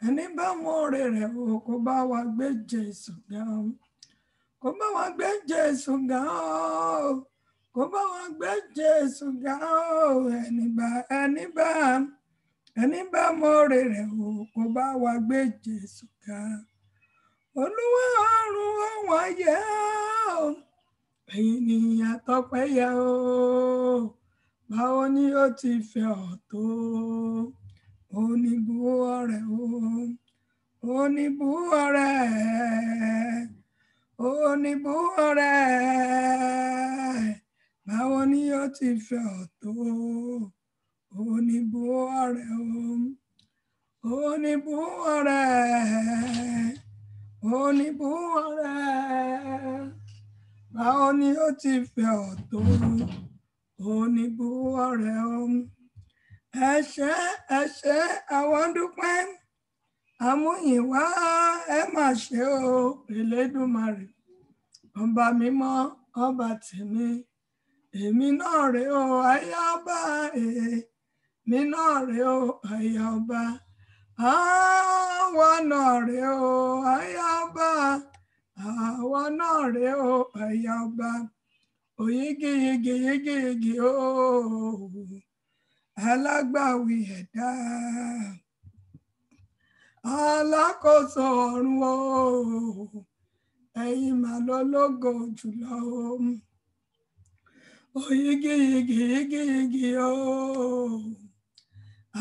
ẹni bá mọ oore rẹ̀ o kó bá wa gbé Jésù ga o, kó bá wa gbé Jésù ga o, kó bá wa gbé Jésù ga o, ẹni bá mọ oore rẹ̀ o kó bá wa gbé Jésù ga. Olúwa ọ̀run àwọn ayé o, ẹ̀yin ni àtọ́pẹ́ yẹ o, báwo ni ó ti fẹ́ ọ tó, oníbú ọrẹ o, oníbú ọrẹ, oníbú ọrẹ, báwo ni ó ti fẹ́ ọ tó, oníbú ọrẹ o, oníbú ọrẹ, oníbú ọrẹ, báwo ni ó ti fẹ́ ọ tó, oníbú ọrẹ o. Ẹ ṣé àwọn dúpẹ́ àmúyìnwá ẹ má ṣe o Elédùmarè, ọba mímọ́ ọba tèmi, èmi náà rè o aya ọba, èmi náà rè o aya ọba, àwa náà rè o aya ọba, àwa náà rè o aya ọba, oyigi yigi yigi yigi o, alágbàwí ẹ̀dá, alákòóso ọ̀run o, ẹ̀yin mà lólógo jùlọ o, oyigi yigi yigi yigi o,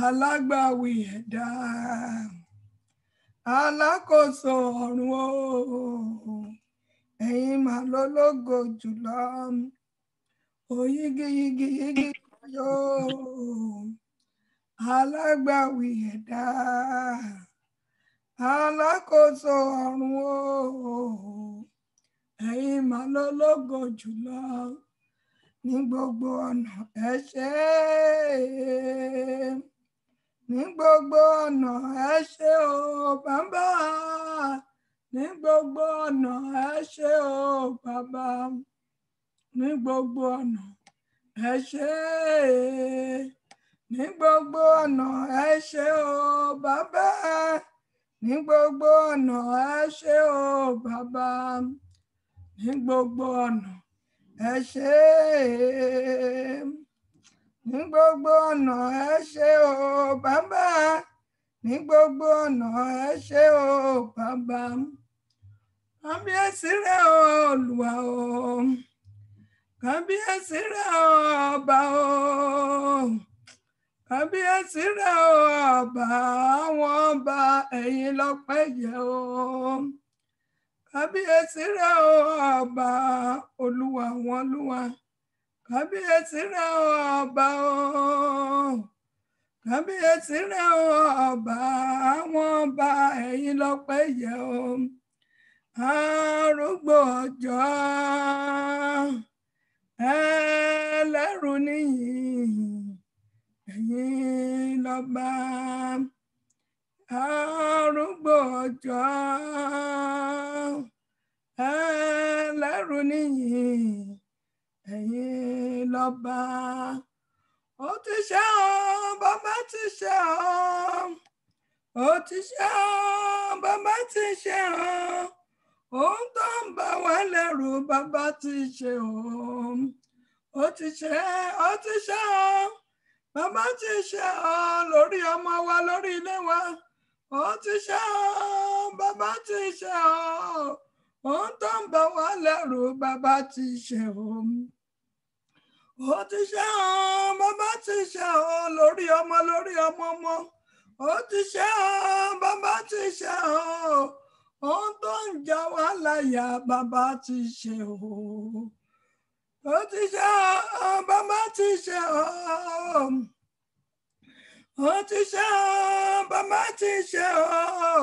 alágbàwí ẹ̀dá, alákòóso ọ̀run o, ẹ̀yin mà lólógo jùlọ, oyigi yigi yigi o, alágbàwí ẹ̀dá, alákòóso ọ̀run o, ẹ̀yin mà lólógo jùlọ, ní gbogbo ọ̀nà ẹ ṣé, ní gbogbo ọ̀nà ẹ ṣé o bàbá, ní gbogbo ọ̀nà ẹ ṣé o bàbá, ní gbogbo ọ̀nà ẹ ṣé, ní gbogbo ọ̀nà ẹ ṣé o bàbá, ní gbogbo ọ̀nà ẹ ṣé o bàbá, ní gbogbo ọ̀nà ẹ ṣé, ní gbogbo ọ̀nà ẹ ṣé o bàbá, ní gbogbo ọ̀nà ẹ ṣé o bàbá, kábíyèsí rẹ o Olúwa o, kábíyèsí rẹ o ọba o, kábíyèsí rẹ o ọba àwọn ọba, ẹ̀yin lọ́pẹ́ yẹ o, kábíyèsí rẹ o ọba Olúwa àwọn olúwa, kábíyèsí rẹ o ọba o, kábíyèsí rẹ o ọba àwọn ọba, ẹ̀yin lọ́pẹ́ yẹ o, arúgbó ọjọ́ ẹlẹ́rù níyìn, ẹ̀yin lọ́ba, arúgbó ọjọ́ ẹlẹ́rù níyìn, ẹ̀yin lọ́ba, ó ti ṣe ọ́ bàbá ti ṣe ọ́, ó ti ṣe ọ́ bàbá ti ṣe ọ́, ohun tó ń bà wá lẹ́rù bàbá ti ṣe ọ́, ó ti ṣe ọ́ bàbá ti ṣe ọ́ lórí ọmọ wa lórí ilé wa, ó ti ṣe ọ́ bàbá ti ṣe ọ́, ohun tó ń bà wá lẹ́rù bàbá ti ṣe ọ́, ó ti ṣe ọ́ bàbá ti ṣe ọ́ lórí ọmọ ọmọ, ó ti ṣe ọ́ bàbá ti ṣe ọ́, ohun tó ń jà wá láyà bàbá ti ṣe ọ́, ó ti ṣe ọ́ bàbá ti ṣe ọ́, ó ti ṣe ọ́ bàbá ti ṣe ọ́,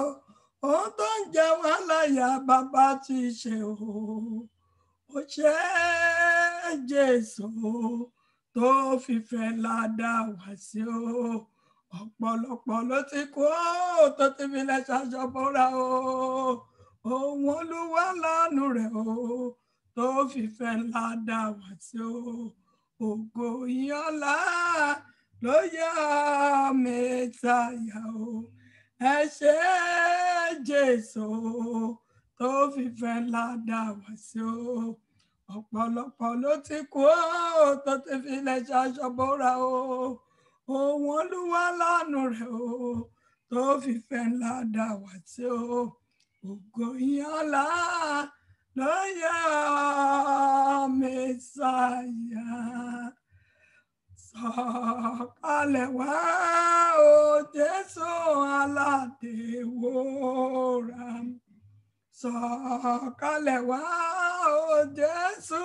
ohun tó ń jà wá láyà bàbá ti ṣe ọ́, ó ṣe Jésù tó fìfẹ́ ládà wá sí o, ọ̀pọ̀lọpọ̀ ló ti kú tó ti fi lẹ́ ṣàṣọ̀bọ̀ra o, ohun Olúwa lánú rẹ̀ o tó fìfẹ́ ládà wá sí o, ògo ìyọ́lá ló yá Mẹ́sáyà o. Ẹ ṣé Jésù tó fìfẹ́ ńlá dá wa sí o. Ọ̀pọ̀lọpọ̀ ló ti kú ó tó ti fi ilẹ̀ ṣaṣọ bóra o. Òun Olúwa lánàá rẹ̀ o tó fìfẹ́ ńlá dá wa sí o. Ògo ìyànlá ló yá Mẹ́sáyà. Sọ̀kalẹ̀ wá o Jésù aládé wúrà. Sọ̀kalẹ̀ wá o Jésù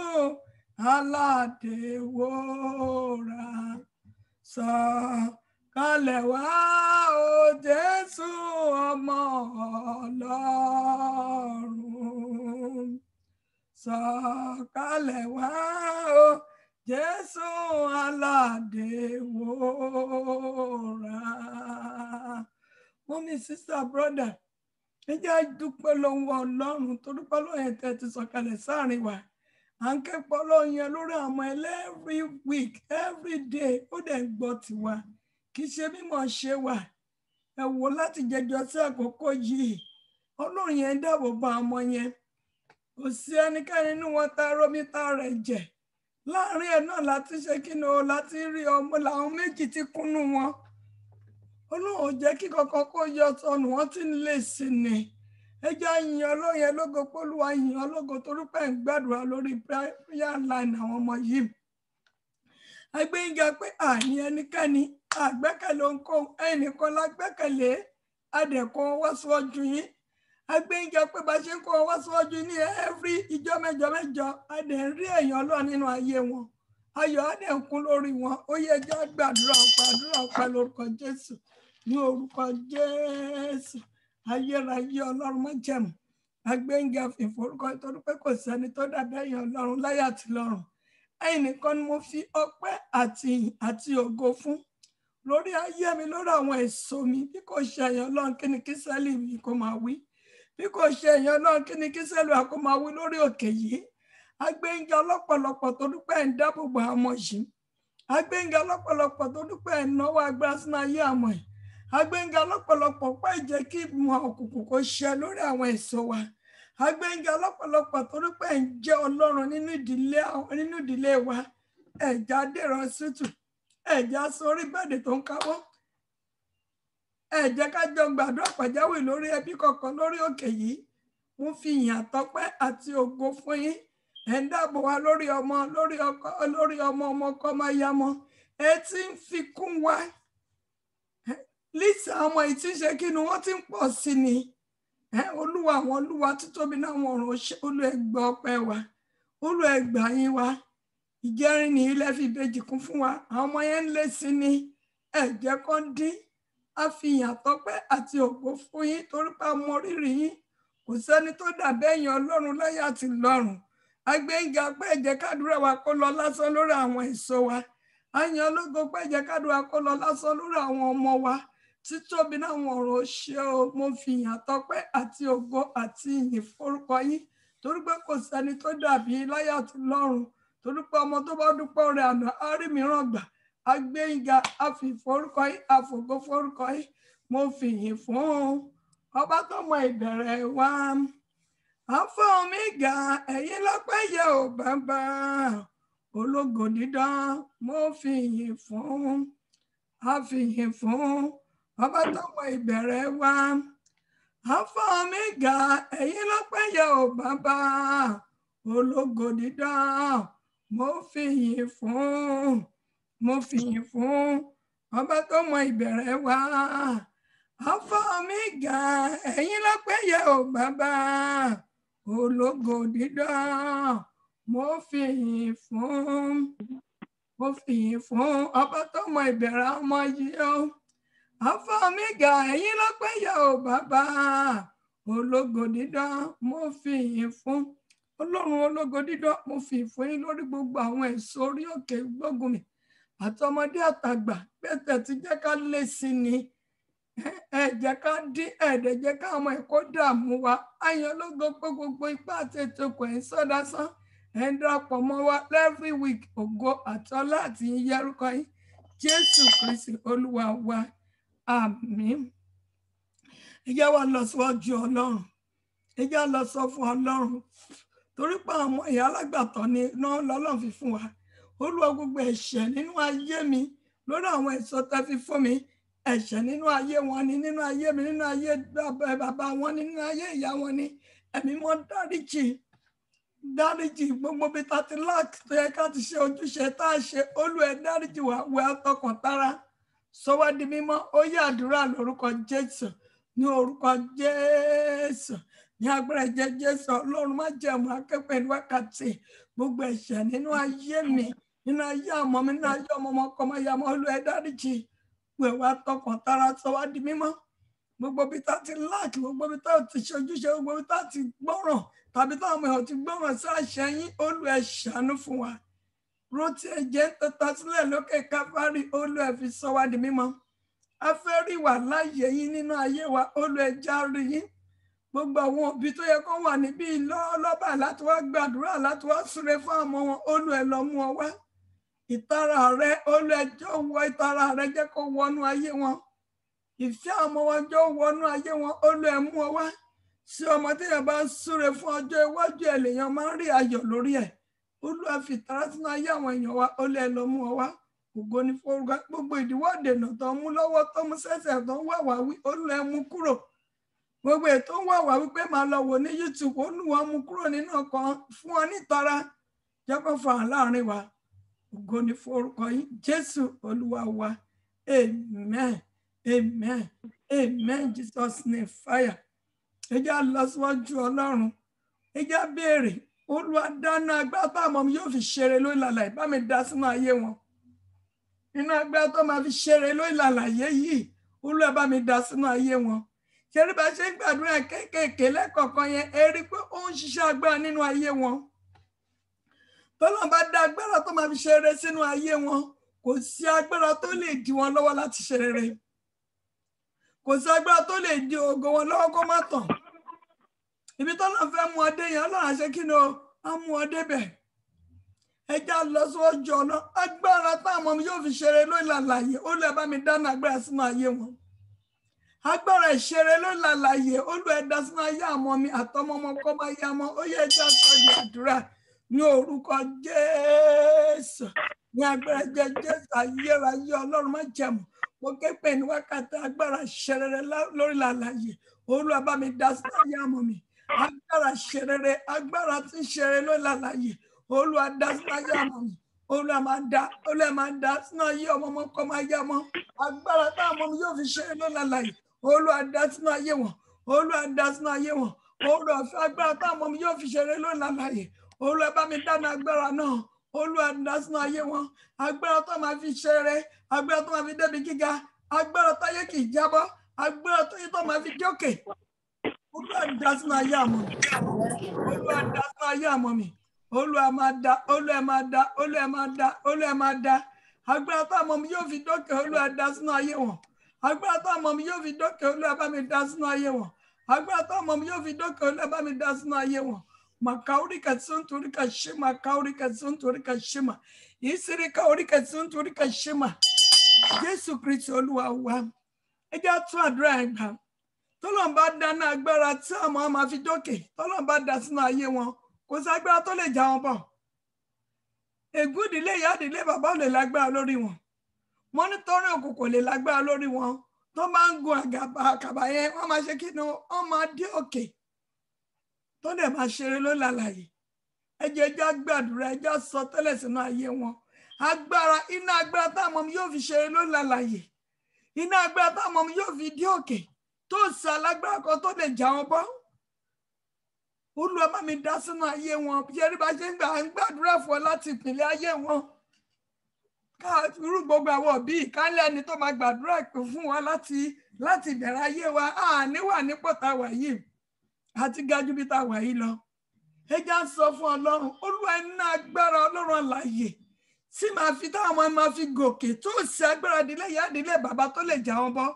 aládé wúrà. Sọ̀kalẹ̀ wá o Jésù ọmọ Ọlọ́run. Sọ̀kalẹ̀ wá o Jésù aládé wúrà. Mommy, sister, brother, ẹ jẹ́ dúpẹ́ lọ́wọ́ Ọlọ́run tó dúpẹ́ lọ́wọ́ yẹn tẹ́ ti sọ̀kalẹ̀ sáàrin wa. À ń kẹ́pọ̀ lọ́wọ́ yẹn lórí àwọn every week, every day, ó dẹ̀ ń gbọ́ tiwa. Kì í ṣe mímọ̀ ṣe wà. Ẹ wò láti jẹjọ sí àkókò yìí. Ọlọ́run yẹn dáàbò bo ọmọ yẹn. Kò sí ẹnikẹ́ni nínú wọn tá rómi tá rẹ̀ jẹ̀. Láàárín ẹ̀ náà láti ṣe kí ni o láti rí ọmọ làwọn méjì tí kúnnú wọn. Ọlọ́run ò jẹ́ kí kankan kó yọ sọnù wọ́n ti ń lè sí ni. Ẹ jẹ́ yìn Ọlọ́run yẹn lógo pólúwa yìn ológo torí pé ń gbàdúrà lórí prayer line àwọn ọmọ yìí. Agbẹ́yìnga pé àní ẹnikẹ́ni àgbẹ́kẹ̀lé ohunkóhun ẹnìkan lágbẹ́kẹ̀lé adẹ̀kọ́ wá síwájú yín. Agbẹ́yìnga pé bá ṣe ń kọ́ wá síwájú ní every ìjọ mẹ́jọ adẹ̀ ń rí èèyàn Ọlọ́run nínú ayé wọn. Ayọ̀ adẹ̀ ń kún lórí wọn. Ó yẹ jẹ́ gbàdúrà ọ̀pá lórúkọ Jésù. Ní orúkọ Jésù. Ayérayé Ọlọ́run májẹ̀mú. Agbẹ́yìnga fìforúkọ torí pé kò sẹ́ni tó dàbí èèyàn Ọlọ́run láyé àti lọ́run. Ẹ̀yin nìkan ni mo fi ọpẹ́ àti ògo fún lórí ayé mi lórí àwọn èso mi. Bí kò ṣe èèyàn Ọlọ́run kí ni kí sẹ́lì mi kó máa wí. Bí kò ṣe èèyàn Ọlọ́run kí ni kí sẹ́lì wa kó máa wí lórí òkè yìí. Agbẹ́yìnga lọ́pọ̀lọpọ̀ tó dúpẹ́ ń dáàbò bo ọmọ yìí. Agbẹ́yìnga lọ́pọ̀lọpọ̀ tó dúpẹ́ ń náwó agbára sínú ayé àmọ́ ẹ̀. Agbẹ́yìnga lọ́pọ̀lọpọ̀ pẹ́ jẹ́ kí ìmọ̀ òkùnkùn kó ṣẹ lórí àwọn èso wa. Agbẹ́yìnga lọ́pọ̀lọpọ̀ torí pé ń jẹ́ Ọlọ́run nínú ìdílé wa. Ẹ̀já dèrò sútù. Ẹ̀já sórí bẹ́ẹ̀dì tó ń káwọ́. Ẹ jẹ́ ká jọ gbàdúrà pàjáwìrì lórí ẹbí kọ̀ọ̀kan lórí òkè yìí. Mo fi ìyìn àtọpẹ́ àti ògo fún yín. Ẹ ń dáàbò wa lórí ọmọ, lórí ọkọ, lórí ọmọ ọkọ máa yá mọ́. Ẹ ti ń fi kún wa. Lísà ọmọ yìí ti ń ṣe kí ni wọ́n ti ń pọ̀ sí ni. Olúwa àwọn olúwa títóbi náà wọn ọ̀run ṣe Olú ẹgbà ọpẹ́ wa. Olú ẹgbà yín wa. Ìjẹrin ní ilẹ̀ fi ìbejì kún fún wa. Àwọn ọmọ yẹn ń lé sí ni. Ẹ jẹ́ kó dín. A fi ìyìn àtọpẹ́ àti ògo fún yín torí pé a mọ rírì yín. Kò sẹ́ni tó dàbí ẹ̀yin Ọlọ́run láyé àti lọ́run. Agbẹ́yìnga pé ẹ jẹ́ kádùúrà wa kó lọ lásán lórí àwọn èso wa. A yìn ológo pé ẹ jẹ́ kádùúrà kó lọ lásán lórí àwọn ọmọ wa. Títóbi náà wọn ọ̀rọ̀ ṣe o. Mo fi ìyìn àtọpẹ́ àti ògo àti ìyìn forúkọ yín torí pé kò sẹ́ni tó dàbí láyé àti lọ́run. Torí pé ọmọ tó bá dúpẹ́ rẹ̀ àná á rí mìíràn gbà. Agbẹ́yìnga a fi forúkọ yín àfògo forúkọ yín. Mo fi ìyìn fún ọba tó mọ ìbẹ̀rẹ̀ wa. Alpha Omega ẹ̀yin lọ́pẹ́ yẹ ò bàbá. Ológo dídán mo fi ìyìn fún. A fi ìyìn fún ọba tó mọ ìbẹ̀rẹ̀ wa. Alpha Omega ẹ̀yin lọ́pẹ́ yẹ ò bàbá. Ológo dídán mo fi ìyìn fún. Mo fi ìyìn fún ọba tó mọ ìbẹ̀rẹ̀ wa. Alpha Omega ẹ̀yin lọ́pẹ́ yẹ ò bàbá. Ológo dídán mo fi ìyìn fún. Mo fi ìyìn fún ọba tó mọ ìbẹ̀rẹ̀ ọmọ yìí o. Alpha Omega ẹ̀yin lọ́pẹ́ yẹ ò bàbá. Ológo dídán mo fi ìyìn fún. Ọlọ́run ológo dídán mo fi ìyìn fún yín lórí gbogbo àwọn èso orí òkè Gbógunmi. Àtọmọdé àtàgbà pẹ́tẹ̀ ti jẹ́ ká lé sí ni. Ẹ jẹ́ ká dín ẹ̀ẹ́dẹ̀ jẹ́ ká ọmọ ẹ̀kọ́ dààmú wa. Ayọ̀ ológo pé gbogbo ipá àti ètò kò ń sọ́dásán. Ẹ ń darapọ̀ mọ́ wa every week ògo àtọ́lá àti yẹrùkọ yín. Jésù Kristi Olúwa wa. Àmín. Ẹ jẹ́ wá lọ síwájú Ọlọ́run. Ẹ jẹ́ lọ sọ fún Ọlọ́run. Torí pé àwọn ìyá alágbàtọ́ ni náà lọ́lọ́run fi fún wa. Olúwa gbogbo ẹ̀ṣẹ̀ nínú ayé mi lórí àwọn èso tẹ́ fi fún mi. Ẹ̀ṣẹ̀ nínú ayé wọn ni, nínú ayé mi, nínú ayé bàbá wọn ni, nínú ayé ìyá wọn ni. Ẹ̀mí mọ́ dáríjì gbogbo bí ta ti láàkì tó yẹ ká ti ṣe ojúṣe tá a ṣe. Olúwa ẹ dáríjì wá wẹ ọtọkàn tára. Sọ wá di mímọ́. Ó yẹ àdúrà lórúkọ Jésù. Ní orúkọ Jésù. Ní agbára ẹ̀jẹ̀ Jésù. Ọlọ́run má jẹ̀mú akẹ́pẹ́ ní wákàtí. Gbogbo ẹ̀ṣẹ̀ nínú ayé mi, nínú ayé ọmọ mi, nínú ayé ọmọ ọkọ ọmọ ìyá ọmọ. Olúwa ẹ dáríjì wẹ̀ wá tọkàn tára. Sọ wá di mímọ́. Gbogbo bí tá ti láàkì, gbogbo bí tá ti ṣe ojúṣe, gbogbo bí tá ti gbọ́ràn tàbí táwọn ọmọ èèyàn ti gbọ́ràn sí àṣẹ yín. Olúwa ẹ ṣàánú fún wa. Rántí ẹ̀jẹ̀ tata sílẹ̀ lókè Káfárì. Olúwa ẹ fi sọ wá di mímọ́. A fẹ́ rí wà láàyè yín nínú ayé wa. Olúwa ẹ já rí yín. Gbogbo àwọn òbí tó yẹ kó wà níbí lọ́ba láti wá gbàdúrà láti wá súre fún ọmọ wọn. Olúwa ẹ lọ mú ọ wá. Ìtara rẹ, Olúwa ẹ jọ̀ọ́ wọ ìtara rẹ, jẹ́ kó wọnú ayé wọn. Ìfẹ́ ọmọ wọn jọ̀ọ́ wọnú ayé wọn. Olúwa ẹ mú ọ wá. Sí ọmọ tí yẹn bá ń súre fún ọjọ́ iwájú ẹ̀ lèèyàn máa ń rí ayọ̀ lórí ẹ̀. Olúwa fi ìtara sínú ayé àwọn èèyàn wa. Olúwa ẹ lọ mú ọ wá. Ògo ni fórúkọ. Gbogbo ìdíwọ́ ìdènà tó ń mú lọ́wọ́ tó mú sẹ́sẹ̀ tó ń wà wá wí. Olúwa ẹ mú kúrò. Gbogbo ètò ń wà wá wípé máa lọ wò ní YouTube. Olúwa mú kúrò nínú ọkàn fún ọ nítara. Jẹ́ kó fà á láàrin wa. Ògo ni fórúkọ yín. Jésù Olúwa wa. Amen. Amen. Amen. Jesus name fire. Ẹ jẹ́ lọ síwájú Ọlọ́run. Ẹ jẹ́ béèrè. Olúwa dáná agbára tó àmọ́ mi yóò fi ṣeré lórí làlàyé. Bá mi dá sínú ayé wọn. Nínú agbára tó máa fi ṣeré lórí làlàyé yìí. Olúwa bá mi dá sínú ayé wọn. Ṣé rí bá ṣe ń gbàdúrà kéékèèké lẹ́kọ̀ọ̀kan yẹn, ẹ rí pé ó ń ṣiṣẹ́ agbára nínú ayé wọn. Tọ́lọ́run bá dá agbára tó máa fi ṣeré sínú ayé wọn, kò sí agbára tó lè dí wọn lọ́wọ́ láti ṣe rere. Kò sí agbára tó lè dí ògo wọn lọ́wọ́ kó má tàn. Ibi tọ́lọ́run fẹ́ mú ọdẹ yẹn, Ọlọ́run àṣẹ kí ni ó mú ọdẹ bẹ̀. Ẹ já lọ sójú ọ̀nà agbára táwọn ọmọ mi yóò fi ṣeré lórí làlàyé. Olúwa bá mi dáná agbára sínú ayé wọn. Agbára ìṣeré lórí làlàyé. Olúwa ẹ dá sínú ayé àwọn mi àtọmọ ọmọ kọ́ máa yá mọ́. Ó yẹ ẹja sọ di àdúrà ní orúkọ Jésù. Ní agbára jẹ Jésù ayérayé Ọlọ́run má jẹ̀mú. Mo ké pè ní wákàtí agbára ìṣeré lórí làlàyé. Olúwa bá mi dá sínú ayé àwọn mi. Agbára ìṣeré, agbára tí ń ṣeré lórí làlàyé. Olúwa dá sínú ayé àwọn mi. Olúwa máa dá sínú ayé ọmọ ọmọ kọ́ máa yá mọ́. Agbára táwọn ọmọ mi yóò fi ṣeré lórí làlàyé. Olúwa dá sínú ayé wọn. Olúwa dá sínú ayé wọn. Olúwa fẹ́ agbára táwọn ọmọ mi yóò fi ṣeré lórí làlàyé. Olúwa bá mi dáná agbára náà. Olúwa dá sínú ayé wọn. Agbára tó máa fi ṣeré. Agbára tó máa fi débi gíga. Agbára táyé kì í jábọ́. Agbára tó yẹ tó máa fi jókè. Olúwa dá sínú ayé àmọ́ mi. Olúwa dá sínú ayé àmọ́ mi. Olúwa máa dá. Olúwa máa dá. Olúwa máa dá. Olúwa máa dá. Agbára táwọn ọmọ mi yóò fi dókè. Olúwa dá sínú ayé wọn. Agbára táwọn ọmọ mi yóò fi dókè. Olúwa bá mi dá sínú ayé wọn. Agbára táwọn ọmọ mi yóò fi dókè. Olúwa bá mi dá sínú ayé wọn. Makaurika sunturika shima, kaurika sunturika shima. Isiri kaurika sunturika shima. Jésù Kristi Olúwa wa. Ẹ jẹ́ tún àdúrà ẹ̀ gbà. Tọ́lọ́run bá dáná agbára tí àwọn máa fi dókè. Tọ́lọ́run bá dá sínú ayé wọn. Kò sí agbára tó lè já wọn bọ̀. Ègún ìdílé ìyá ìdílé bàbá ò lè lágbára lórí wọn. Wọ́n ní torí òkùnkùn lè lágbára lórí wọn. Tó máa ń gun àkàbà yẹn, wọ́n máa ṣe kí ni wọ́n máa dé òkè. Tó dẹ̀ máa ṣeré ló lálàyé. Ẹ jẹ́ ẹjá gbàdúrà, ẹjá sọ tẹ́lẹ̀ sínú ayé wọn. Agbára, iná agbára táwọn ọmọ mi yóò fi ṣeré ló lálàyé. Iná agbára táwọn ọmọ mi yóò fi dé òkè. Tó sì alágbára kan tó lè já wọn bọ́. Olúwa bá mi dá sínú ayé wọn. Bí ẹrí bá ṣe ń gbàdúrà fún ọ láti ìpìlẹ̀ ayé wọn. Irú gbogbo àwọn òbí ìkálẹ̀ ẹni tó máa gbàdúrà fún wa láti ìbẹ̀rẹ̀ ayé wa. Àní wà nípò tá a wà yìí. Àti gájú bí tá a wà yìí lọ. Ẹ já sọ fún Ọlọ́run. Olúwa iná agbára Ọlọ́run àlàyé. Tí máa fi táwọn ọmọ máa fi gòkè. Tó sì agbára ìdílé ìyá ìdílé bàbá tó lè já wọn bọ́.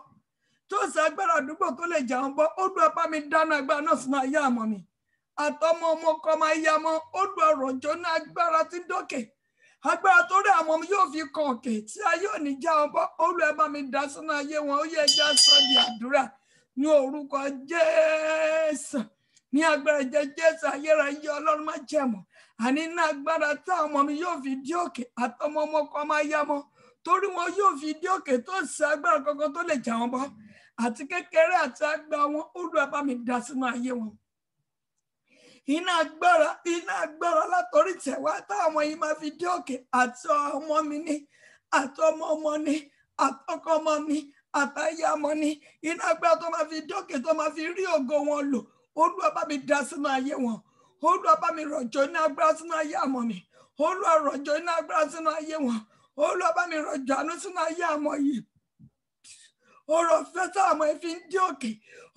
Tó sì agbára àdúgbò tó lè já wọn bọ́. Olúwa bá mi dáná agbára náà sínú ayé àmọ́ mi. Àtọmọ ọmọ kọ máa yá mọ́. Olúwa rọ̀jò ní agbára tí dókè. agbára tó rí àwọn ọmọ mi yóò fi kan òkè tí ayé ò ní já wọn bọ́. Olúwa bá mi dá sínú ayé wọn. Ó yẹ já sọ di àdúrà ní orúkọ Jésù. Ní agbára Jésù ayérayé Ọlọ́run má jẹ̀mọ́. Àní ní agbára tí àwọn ọmọ mi yóò fi dí òkè àtọmọ ọmọ kan máa yá mọ́. Torí wọn yóò fi dí òkè tó sí agbára kankan tó lè já wọn bọ́. Àti kékeré àti àgbà wọn, Olúwa bá mi dá sínú ayé wọn. Iná agbára látọrí tẹ̀wá táwọn yìí máa fi dí òkè àti ọmọ mi ní, àti ọmọ ọmọ ní, àtọkọ ọmọ mi, àtàyà ọmọ ní. Iná agbára tó máa fi dí òkè tó máa fi rí ògo wọn lò. Olúwa bá mi dá sínú ayé wọn. Olúwa bá mi rọ̀jò iná agbára sínú ayé àmọ́ mi. Olúwa rọ̀jò iná agbára sínú ayé wọn. Olúwa bá mi rọ̀jò àánú sínú ayé àmọ́ yìí. Ọ̀rọ̀ ọ̀fẹ́ tó àmọ́ ẹ fi ń dí òkè.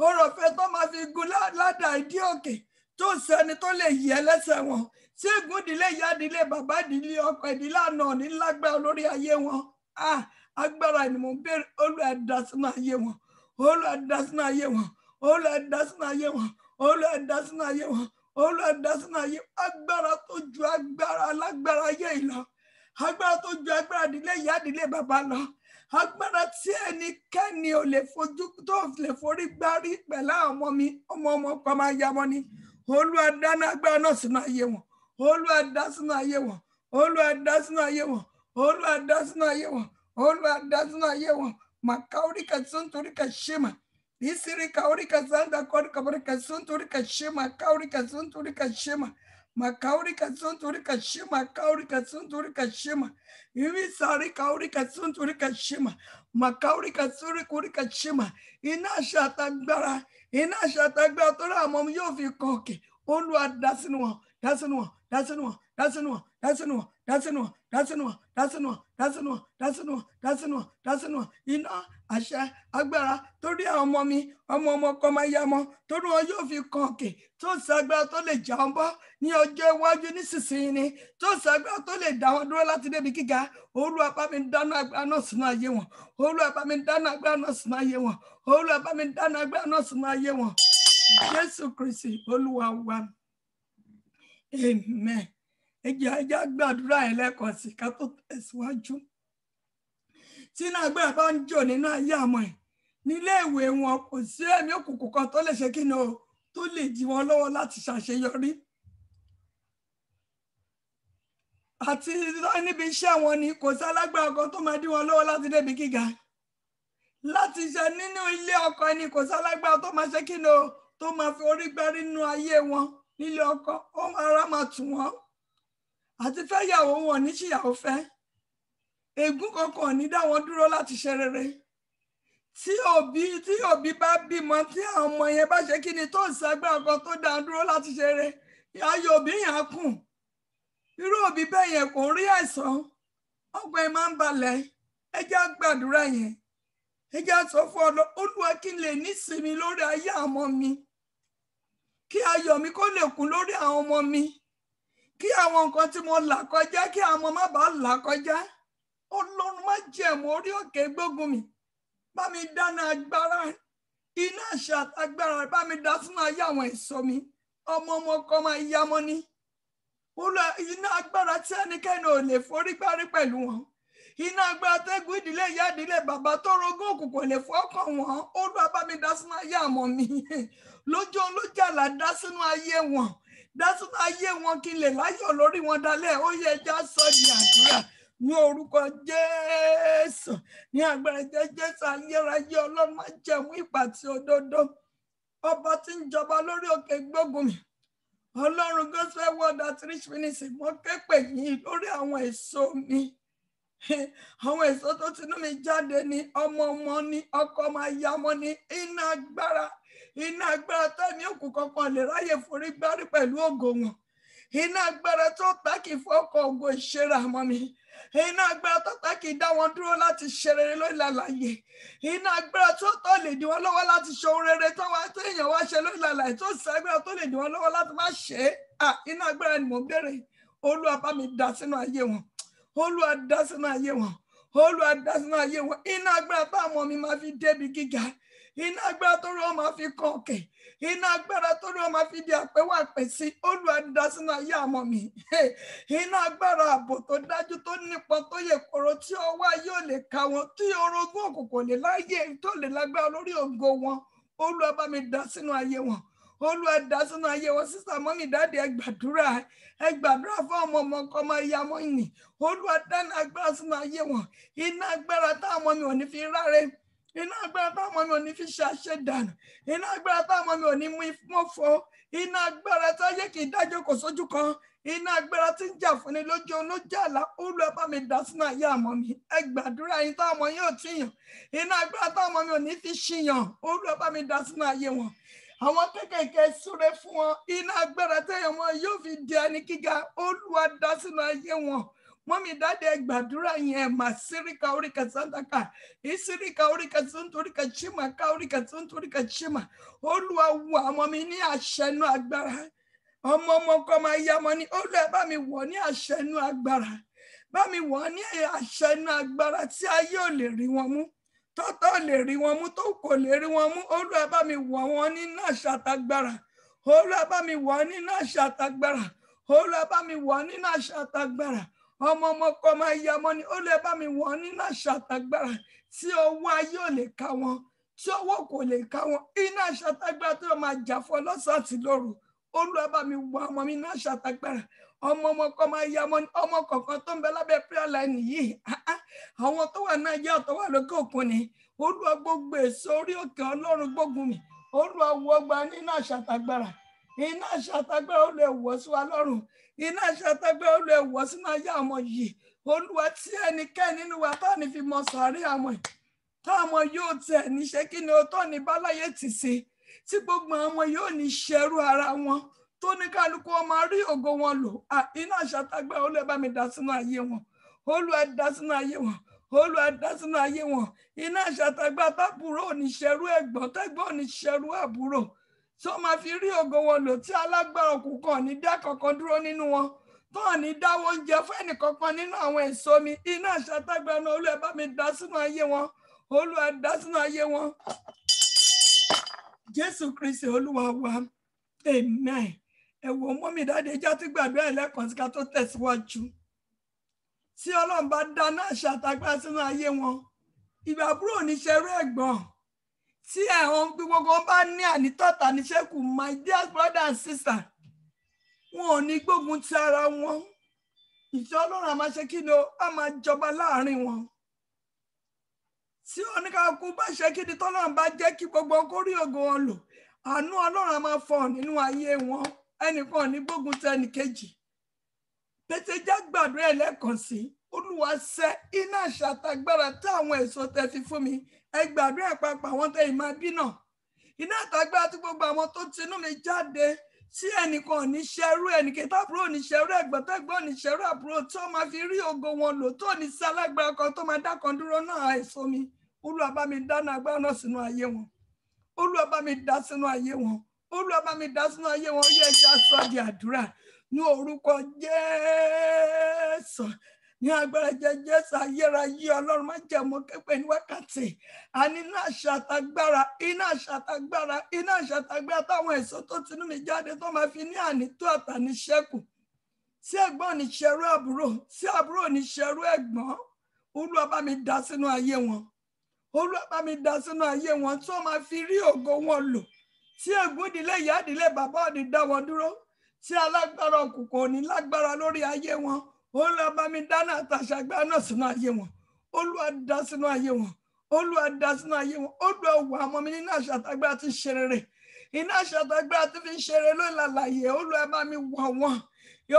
Ọ̀rọ̀ ọ̀fẹ́ tó máa fi gun ládàá ìdí òkè. Tó sẹ́ni tó lè yẹ lẹ́sẹ̀ wọn. Tí ègún ìdílé ìyá ìdílé bàbá ìdílé ọkọ ìdílé àná ní lágbára lórí ayé wọn. Agbára ni mo ń béèrè. Olúwa dá sínú ayé wọn. Olúwa dá sínú ayé wọn. Olúwa dá sínú ayé wọn. Olúwa dá sínú ayé wọn. Olúwa dá sínú ayé agbára tó ju agbára alágbára ayé yìí lọ. Agbára tó ju agbára ìdílé ìyá ìdílé bàbá lọ. Agbára tí ẹnikẹ́ni ò lè fojú tó lè forí gbárí pẹ̀lú àwọn ọmọ mi ọmọ kan máa ya wọn ni. Olúwa dáná agbára náà sínú ayé wọn. Olúwa dá sínú ayé wọn. Olúwa dá sínú ayé wọn. Olúwa dá sínú ayé wọn. Olúwa dá sínú ayé wọn. Makaurika sunturika shema. Isirika urika zanda korika burika sunturika shema. Kaurika sunturika shema. Makaurika sunturika shema. Kaurika sunturika shema. Iwisari kaurika sunturika shema. Makaurika surika shema. Iná ṣàtàgbára. Iná ṣàtàgbára tó rà àmọ́ mi yóò fi kan òkè. Olúwa dá sínú wọn. Dá sínú wọn. Dá sínú wọn. Dá sínú wọn. Dá sínú wọn. Dá sínú wọn. Dá sínú wọn. Dá sínú wọn. Dá sínú wọn. Dá sínú wọn. Dá sínú wọn. Dá sínú wọn. Iná àṣẹ agbára torí àwọn ọmọ mi ọmọ kan máa yá mọ́ torí wọn yóò fi kan òkè tó ṣàgbára tó lè jà wọn bọ́ ní ọjọ́ iwájú nísinsìnyí ni tó ṣàgbára tó lè dá wọn dúró láti débi gíga. Olúwa bá mi dáná agbára náà sínú ayé wọn. Olúwa bá mi dáná agbára náà sínú ayé wọn. Olúwa bá mi dáná agbára náà sínú ayé wọn. Jésù Kristi Olúwa wa. Amen. Ẹ jẹ́ gbàdúrà ẹ̀ lẹ́ẹ̀kan sí ká tó tẹ̀síwájú. Tí iná agbára bá ń jò nínú ayé àmọ́ ẹ̀ nílé ìwé wọn kò sí ẹ̀mí òkùnkùn kan tó lè ṣe kí ni o tó lè dí wọn lọ́wọ́ láti ṣàṣeyọrí. Àti níbi iṣẹ́ wọn ni kò sí alágbára kan tó máa dí wọn lọ́wọ́ láti débi gíga. Láti ṣe nínú ilé ọkọ ẹni kò sí alágbára tó máa ṣe kí ni o tó máa fi orí gbárí nínú ayé wọn nílé ọkọ ó ara máa tù wọ́n. Àti fẹ́ yàwó wọn ní ṣìyàwó fẹ́. Ègún kankan ní dá wọn dúró láti ṣe rere. Tí òbí bá bímọ tí àwọn ọmọ yẹn bá ṣe kí ni tó ń ṣàgbára kan tó dá dúró láti ṣe rere, ayọ̀ òbí yẹn á kùn. Irú òbí bẹ́ẹ̀ yẹn kò rí àìsàn, ọgbọ́n ẹ̀ máa ń balẹ̀. Ẹ jẹ́ gbàdúrà yẹn. Ẹ jẹ́ sọ fún Olúwa kí n lè nísinmi lórí ayé àwọn ọmọ mi. Kí ayọ̀ mi kó lè kún lórí àwọn ọmọ mi. Kí àwọn nǹkan tí mo là kọjá kí àwọn ọmọ má bàa là kọjá. Ọlọ́run má jẹ̀mú orí òkè gbógun mi. Bá mi dáná agbára. Iná àṣà àtàgbára bá mi dá sínú ayé àwọn èso mi. Ọmọ kan máa yá mọ́ ní. Iná agbára tí ẹnikẹ́ni ò lè forí gbárí pẹ̀lú wọn. Iná agbára tẹ́gùn ìdílé ìyá ìdílé bàbá tó rogún òkùnkùn lè fọ́kàn wọn. Olúwa bá mi dá sínú ayé àmọ́ mi. Lójú olójàlá dá sínú ayé wọn. Dá sínú ayé wọn kí n lè láyọ̀ lórí wọn dalẹ̀. Ó yẹ ẹja sọ di àdúrà ní orúkọ Jésù. Ní agbára Jésù ayérayé Ọlọ́run má jẹ̀mú ìpà tí òdodo. Ọba tí ń jọba lórí òkè gbógun mi. Ọlọ́run Gospel Word Outreach Ministry mo ké pè yín lórí àwọn èso mi. Àwọn èso tó tinú mi jáde ní ọmọ ní ọkọ máa yá mọ́ ní iná agbára tẹ́mi òkùnkùn kan lè ráyè forí gbárí pẹ̀lú ògo wọn. Iná agbára tó tákì fọ́kọ̀ ògo ìṣeré àmọ́ mi. Iná agbára tó tákì dá wọn dúró láti ṣe rere lórí àlàyé. Iná agbára tó lè dí wọn lọ́wọ́ láti ṣe ohun rere tó èèyàn wá ṣe lórí àlàyé tó sì agbára tó lè dí wọn lọ́wọ́ láti má ṣe é. Iná agbára ni mò ń béèrè. Olúwa bá mi dá sínú ayé wọn. Olúwa dá sínú ayé wọn. Olúwa dá sínú ayé wọn. Iná agbára táwọn ọmọ mi máa fi débi gíga. iná agbára tó rí wọn máa fi kan òkè, iná agbára tó rí wọn máa fi di àpéwà pèsè, Olúwa dá sínú ayé àmọ́ mi. Iná agbára ààbò tó dájú tó nípọn tó yè koro tí ọwọ́ ayé ò lè ka wọn, tí orogún òkùnkùn lè láyé tó lè lágbára lórí ògo wọn, Olúwa bá mi dá sínú ayé wọn. Olúwa dá sínú ayé wọn. Sísá mọ́mì dáàdì ẹ gbàdúrà fún ọmọ ọkọ ọmọ ìyá mọ́ ìní. Olúwa dáná agbára sínú ayé wọn. Iná agbára táwọn ọmọ mi ò ní fi ráre, iná agbára táwọn ọmọ mi ò ní fi ṣe àṣedànù, iná agbára táwọn ọmọ mi ò ní mú ìfọ́fọ́, iná agbára tó yẹ kí ìdájọ́ kò sójú kan, iná agbára tí ń jà fún ni lójú olójú àlá, Olúwa bá mi dá sínú ayé àmọ́ mi. Ẹ gbàdúrà yín táwọn ọmọ yóò tíyàn, iná agbára táwọn ọmọ mi ò ní fi ṣìyàn, Olúwa bá mi dá sínú ayé wọn. Àwọn kékèké súré fún wọn, iná agbára tẹ́yàn wọn yóò fi di ẹni gíga, Olúwa dá sínú ayé wọn. Mọ́mí dáadé ẹ gbàdúrà yẹn, màsíríkà oríkà sántàkà, ìsíríkà oríkà sóńtoríkà chímà ká oríkà sóńtoríkà chímà. Olúwa wọ àwọn mi ní àṣẹnú agbára. Ọmọ ọkọ máa yá mọ ní, Olúwa bá mi wọ̀ ní àṣẹnú agbára. Bá mi wọ̀ ní àṣẹnú agbára tí ayé ò lè rí wọn mú. Tọ́tọ́ lè rí wọn mú, tó kò lè rí wọn mú, Olúwa bá mi wọ̀ wọn nínú àṣà àtagbára. Olúwa bá mi wọ̀ nínú àṣà àtagbára. Olúwa bá mi wọ̀ nínú àṣà àtagbára. Ọmọ ọkọ máa yá mọ́ ni, Olúwa bá mi wọ̀ nínú àṣà àtagbára tí ọwọ́ ayé ò lè ká wọn, tí ọwọ́ kò lè ká wọn. Iná àṣà àtagbára tó máa jà fún ọ lọ́sàn àti lóru, Olúwa bá mi wọ̀ ọmọ mi nínú àṣà àtagbára. Ọmọ ọkọ máa yá mọ́ ni, ọmọ kọ̀ọ̀kan tó ń bẹ lábẹ́ prayer line yìí, àwọn tó wà Nàìjíríà tó wà lókè òkun ni, Olúwa gbogbo èso orí òkè Ọlọ́run gbógun mi, Olúwa wọ̀ gbà nínú àṣà àtagbára. Iná àṣà àtagbára ó lè wọ̀ sí wa lọ́rùn, iná àṣà àtagbára ó lè wọ̀ sínú ayé àmọ́ yìí. Olúwa tí ẹnikẹ́ni nínú wa tá ní fi mọ sàárè àmọ́ yìí, táwọn yóò tẹ̀ ní ṣe kí ni ó tọ́ ní báláyé tì sí, tí gbogbo àwọn yóò ní ṣẹrú ara wọn, tó ní kálukú wọn máa rí ògo wọn lò. Iná àṣà àtagbára ó lè bá mi dá sínú ayé wọn. Olúwa dá sínú ayé wọn. Olúwa dá sínú ayé wọn. Iná àṣà àtagbára tábùrò ò ní ṣẹrú ẹ̀gbọ́n, tẹ́gbọ́n ò ní ṣẹrú àbúrò, tó máa fi rí ògo wọn lò, tí alágbára òkùnkùn ní dá kankan dúró nínú wọn, tó ní dáwọ́ oúnjẹ fún ẹnì kankan nínú àwọn èso mi. Iná àṣà àtagbára náà Olúwa bá mi dá sínú ayé wọn. Olúwa dá sínú ayé wọn. Jésù Kristi Olúwa wa. Amen. Ẹ wò mọ́mí dáadé já tí gbàdúrà ẹlẹ́kan sí ká tó tẹ̀síwájú. Tí Ọlọ́run bá dáná àṣà àtagbára sínú ayé wọn, ìgbà àbúrò ní ṣẹrú ẹ̀gbọ́n. Tí àwọn gbogbo bá ní ànítọ́ta ní ṣẹ́kù, my dear brother and sister, wọn ò ní gbógun ti ara wọn. Ìfẹ́ Ọlọ́run a máa ṣe kí ni ó, a máa jọba láàrin wọn. Tí oníkàkú bá ṣe kí ni tọ́lọ́run bá jẹ́ kí gbogbo kó rí ògo wọn lò, àánú Ọlọ́run a máa fọ̀ nínú ayé wọn. Ẹnìkan ò ní gbógun ti ẹnìkejì. Pété já gbàdúrà ẹlẹ́kan sí, Olúwa ṣẹ́ iná àṣà àtagbára tí àwọn èso tẹ fi fún mi. Ẹ gbàdúrà papọ̀ àwọn tẹ ìmọ̀ bí náà. Iná àtagbára tí gbogbo àwọn tó tinú mi jáde, tí ẹnìkan ò ní ṣẹrú ẹnìkejì, àbúrò ò ní ṣẹrú ẹ̀gbọ́n, tẹ́gbọ́n ò ní ṣẹrú àbúrò, tí wọ́n máa fi rí ògo wọn lò, tó ní sí alágbára kan tó máa dákan dúró náà èso mi. Olúwa bá mi dáná agbára náà sínú ayé wọn. Olúwa bá mi dá sínú ayé wọn. Olúwa bá mi dá sínú ayé wọn. Ó yẹ ẹja sọ di àdúrà ní orúkọ Jésù. Ní agbára Jésù ayérayé Ọlọ́run má jẹ́ mọ́ képe ní wákàtí. A ní iná àṣà àtagbára, iná àṣà àtagbára, iná àṣà àtagbára táwọn èso tó tinú mi jáde tó máa fi ní ànító àtàníṣẹ́kù. Sí ẹ̀gbọ́n ní ṣẹrú àbúrò, sí àbúrò ní ṣẹrú ẹ̀gbọ́n. Olúwa bá mi dá sínú ayé wọn. Olúwa bá mi dá sínú ayé wọn tí wọ́n máa fi rí ògo wọn lò. Tí ègún ìdílé ìyá ìdílé bàbá ò ní dá wọn dúró. Tí alágbára òkùnkùn ò ní lágbára lórí ayé wọn. Olúwa bá mi dáná àtàṣàgbá náà sínú ayé wọn. Olúwa dá sínú ayé wọn. Olúwa dá sínú ayé wọn. Olúwa wà àmọ́ mi nínú àṣà àtagbára tí ń ṣe rere. Iná àṣà àtagbára tí fi ń ṣe rere lórí làlàyé. Olúwa bá mi wọ̀ wọ́n.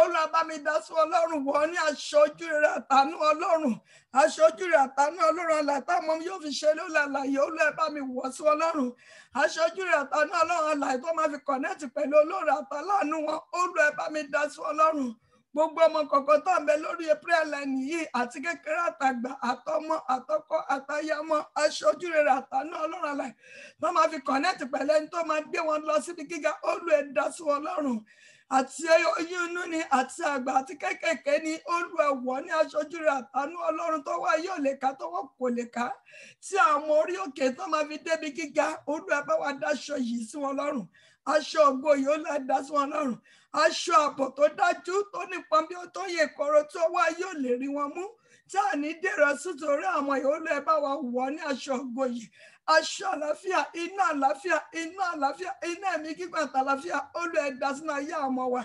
Olúwa bá mi dá sí Ọlọ́run wọ̀ ní aṣọ ojú rere àtàánú Ọlọ́run. Aṣọ ojú rere àtàánú Ọlọ́run àlàtà mọ́ yóò fi ṣe lórí làlàyé. Olúwa bá mi wọ̀ sí Ọlọ́run. Aṣọ ojú rere àtàánú Ọlọ́run àlàyé tó máa fi kọ̀nẹ́ẹ̀tì pẹ̀lú olóore àtàlánú wọn. Olúwa bá mi dá sí Ọlọ́run. Gbogbo ọmọ kọ̀ọ̀kan tó ń bẹ lórí prayer line yìí, àti kékeré àtàgbà, àtọmọ, àtọkọ, àtayámọ, aṣojú rere àtàánú Ọlọ́run àlàyé tó máa fi kọ̀nẹ́ẹ̀tì pẹ̀lú ẹni tó máa gbé wọn lọ síbi gíga. Olúwa dá sí Ọlọ́run. àti oyún inú ni àti àgbà àti kékèké ni Olúwa wọ̀ ní aṣojú rẹ̀ àtàánú Ọlọ́run tó wá yóò lè ká tọwọ́ kò lè ká tí àwọn orí òkè tó máa fi débi gíga Olúwa bá wa dáṣọ yìí sí wọn lọ́rùn aṣọ ògo yìí ó lè dá sí wọn lọ́rùn aṣọ ààbò tó dájú tó nípọn bí ó tó yẹ kóró tó wá yóò lè rí wọn mú tí à ní dèrò sítorí àwọn yìí Olúwa bá wa wọ̀ ní aṣọ ògo yìí aṣọ àlàáfíà iná ẹ̀mí gígùn àtàlàáfíà Olúwa dá sínú ayé ọmọ wa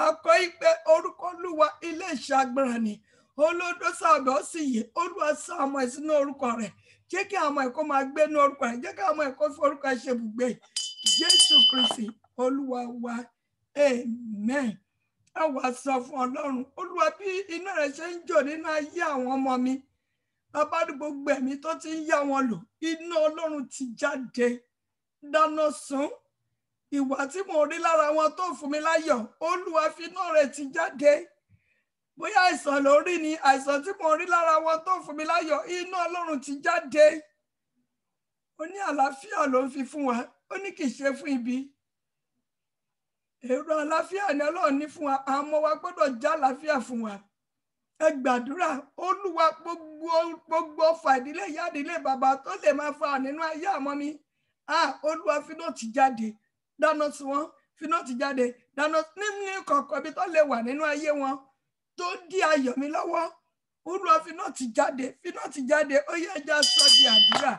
akọ ìpè orúkọ Olúwa ilé ìṣọ́ agbára ni olódó sábẹ́ ó sì yè Olúwa sọ ọmọ ẹ̀ sínú orúkọ rẹ̀ jẹ́ kí àwọn ẹ̀kọ́ máa gbé ní orúkọ rẹ̀ jẹ́ kí àwọn ẹ̀kọ́ fi orúkọ ẹ̀ ṣe ibùgbé Jésù Kristi Olúwa wa amen. ẹ wá sọ fún Ọlọ́run Olúwa bí iná rẹ̀ ṣe ń jò nínú ayé àwọn ọmọ mi bàbá ní gbogbo ẹ̀mí tó ti ń yá wọn lò iná Ọlọ́run ti jáde dáná sun ìwà tí mo rí lára wọn tó fún mi láyọ̀ Olúwa fi iná rẹ̀ ti jáde bóyá àìsàn lórí ni àìsàn tí mo rí lára wọn tó fún mi láyọ̀ iná Ọlọ́run ti jáde ó ní àlàáfíà ló ń fi fún wa ó ní kì í ṣe fún ibi èrò àlàáfíà ni Ọlọ́run ní fún wa àwọn ọmọ wa gbọ́dọ̀ já àlàáfíà fún wa ẹ gbàdúrà Olúwa gbogbo ọfà ìdílé ìyá ìdílé bàbá tó lè máa fa nínú ayé àmọ́ mi Olúwa finá ti jáde dáná sí wọn finá ti jáde dáná nínú kọ̀ọ̀kan ibi tó lè wà nínú ayé wọn tó dí ayọ̀ mi lọ́wọ́ Olúwa finá ti jáde ó yẹ ẹja sọ di àdúrà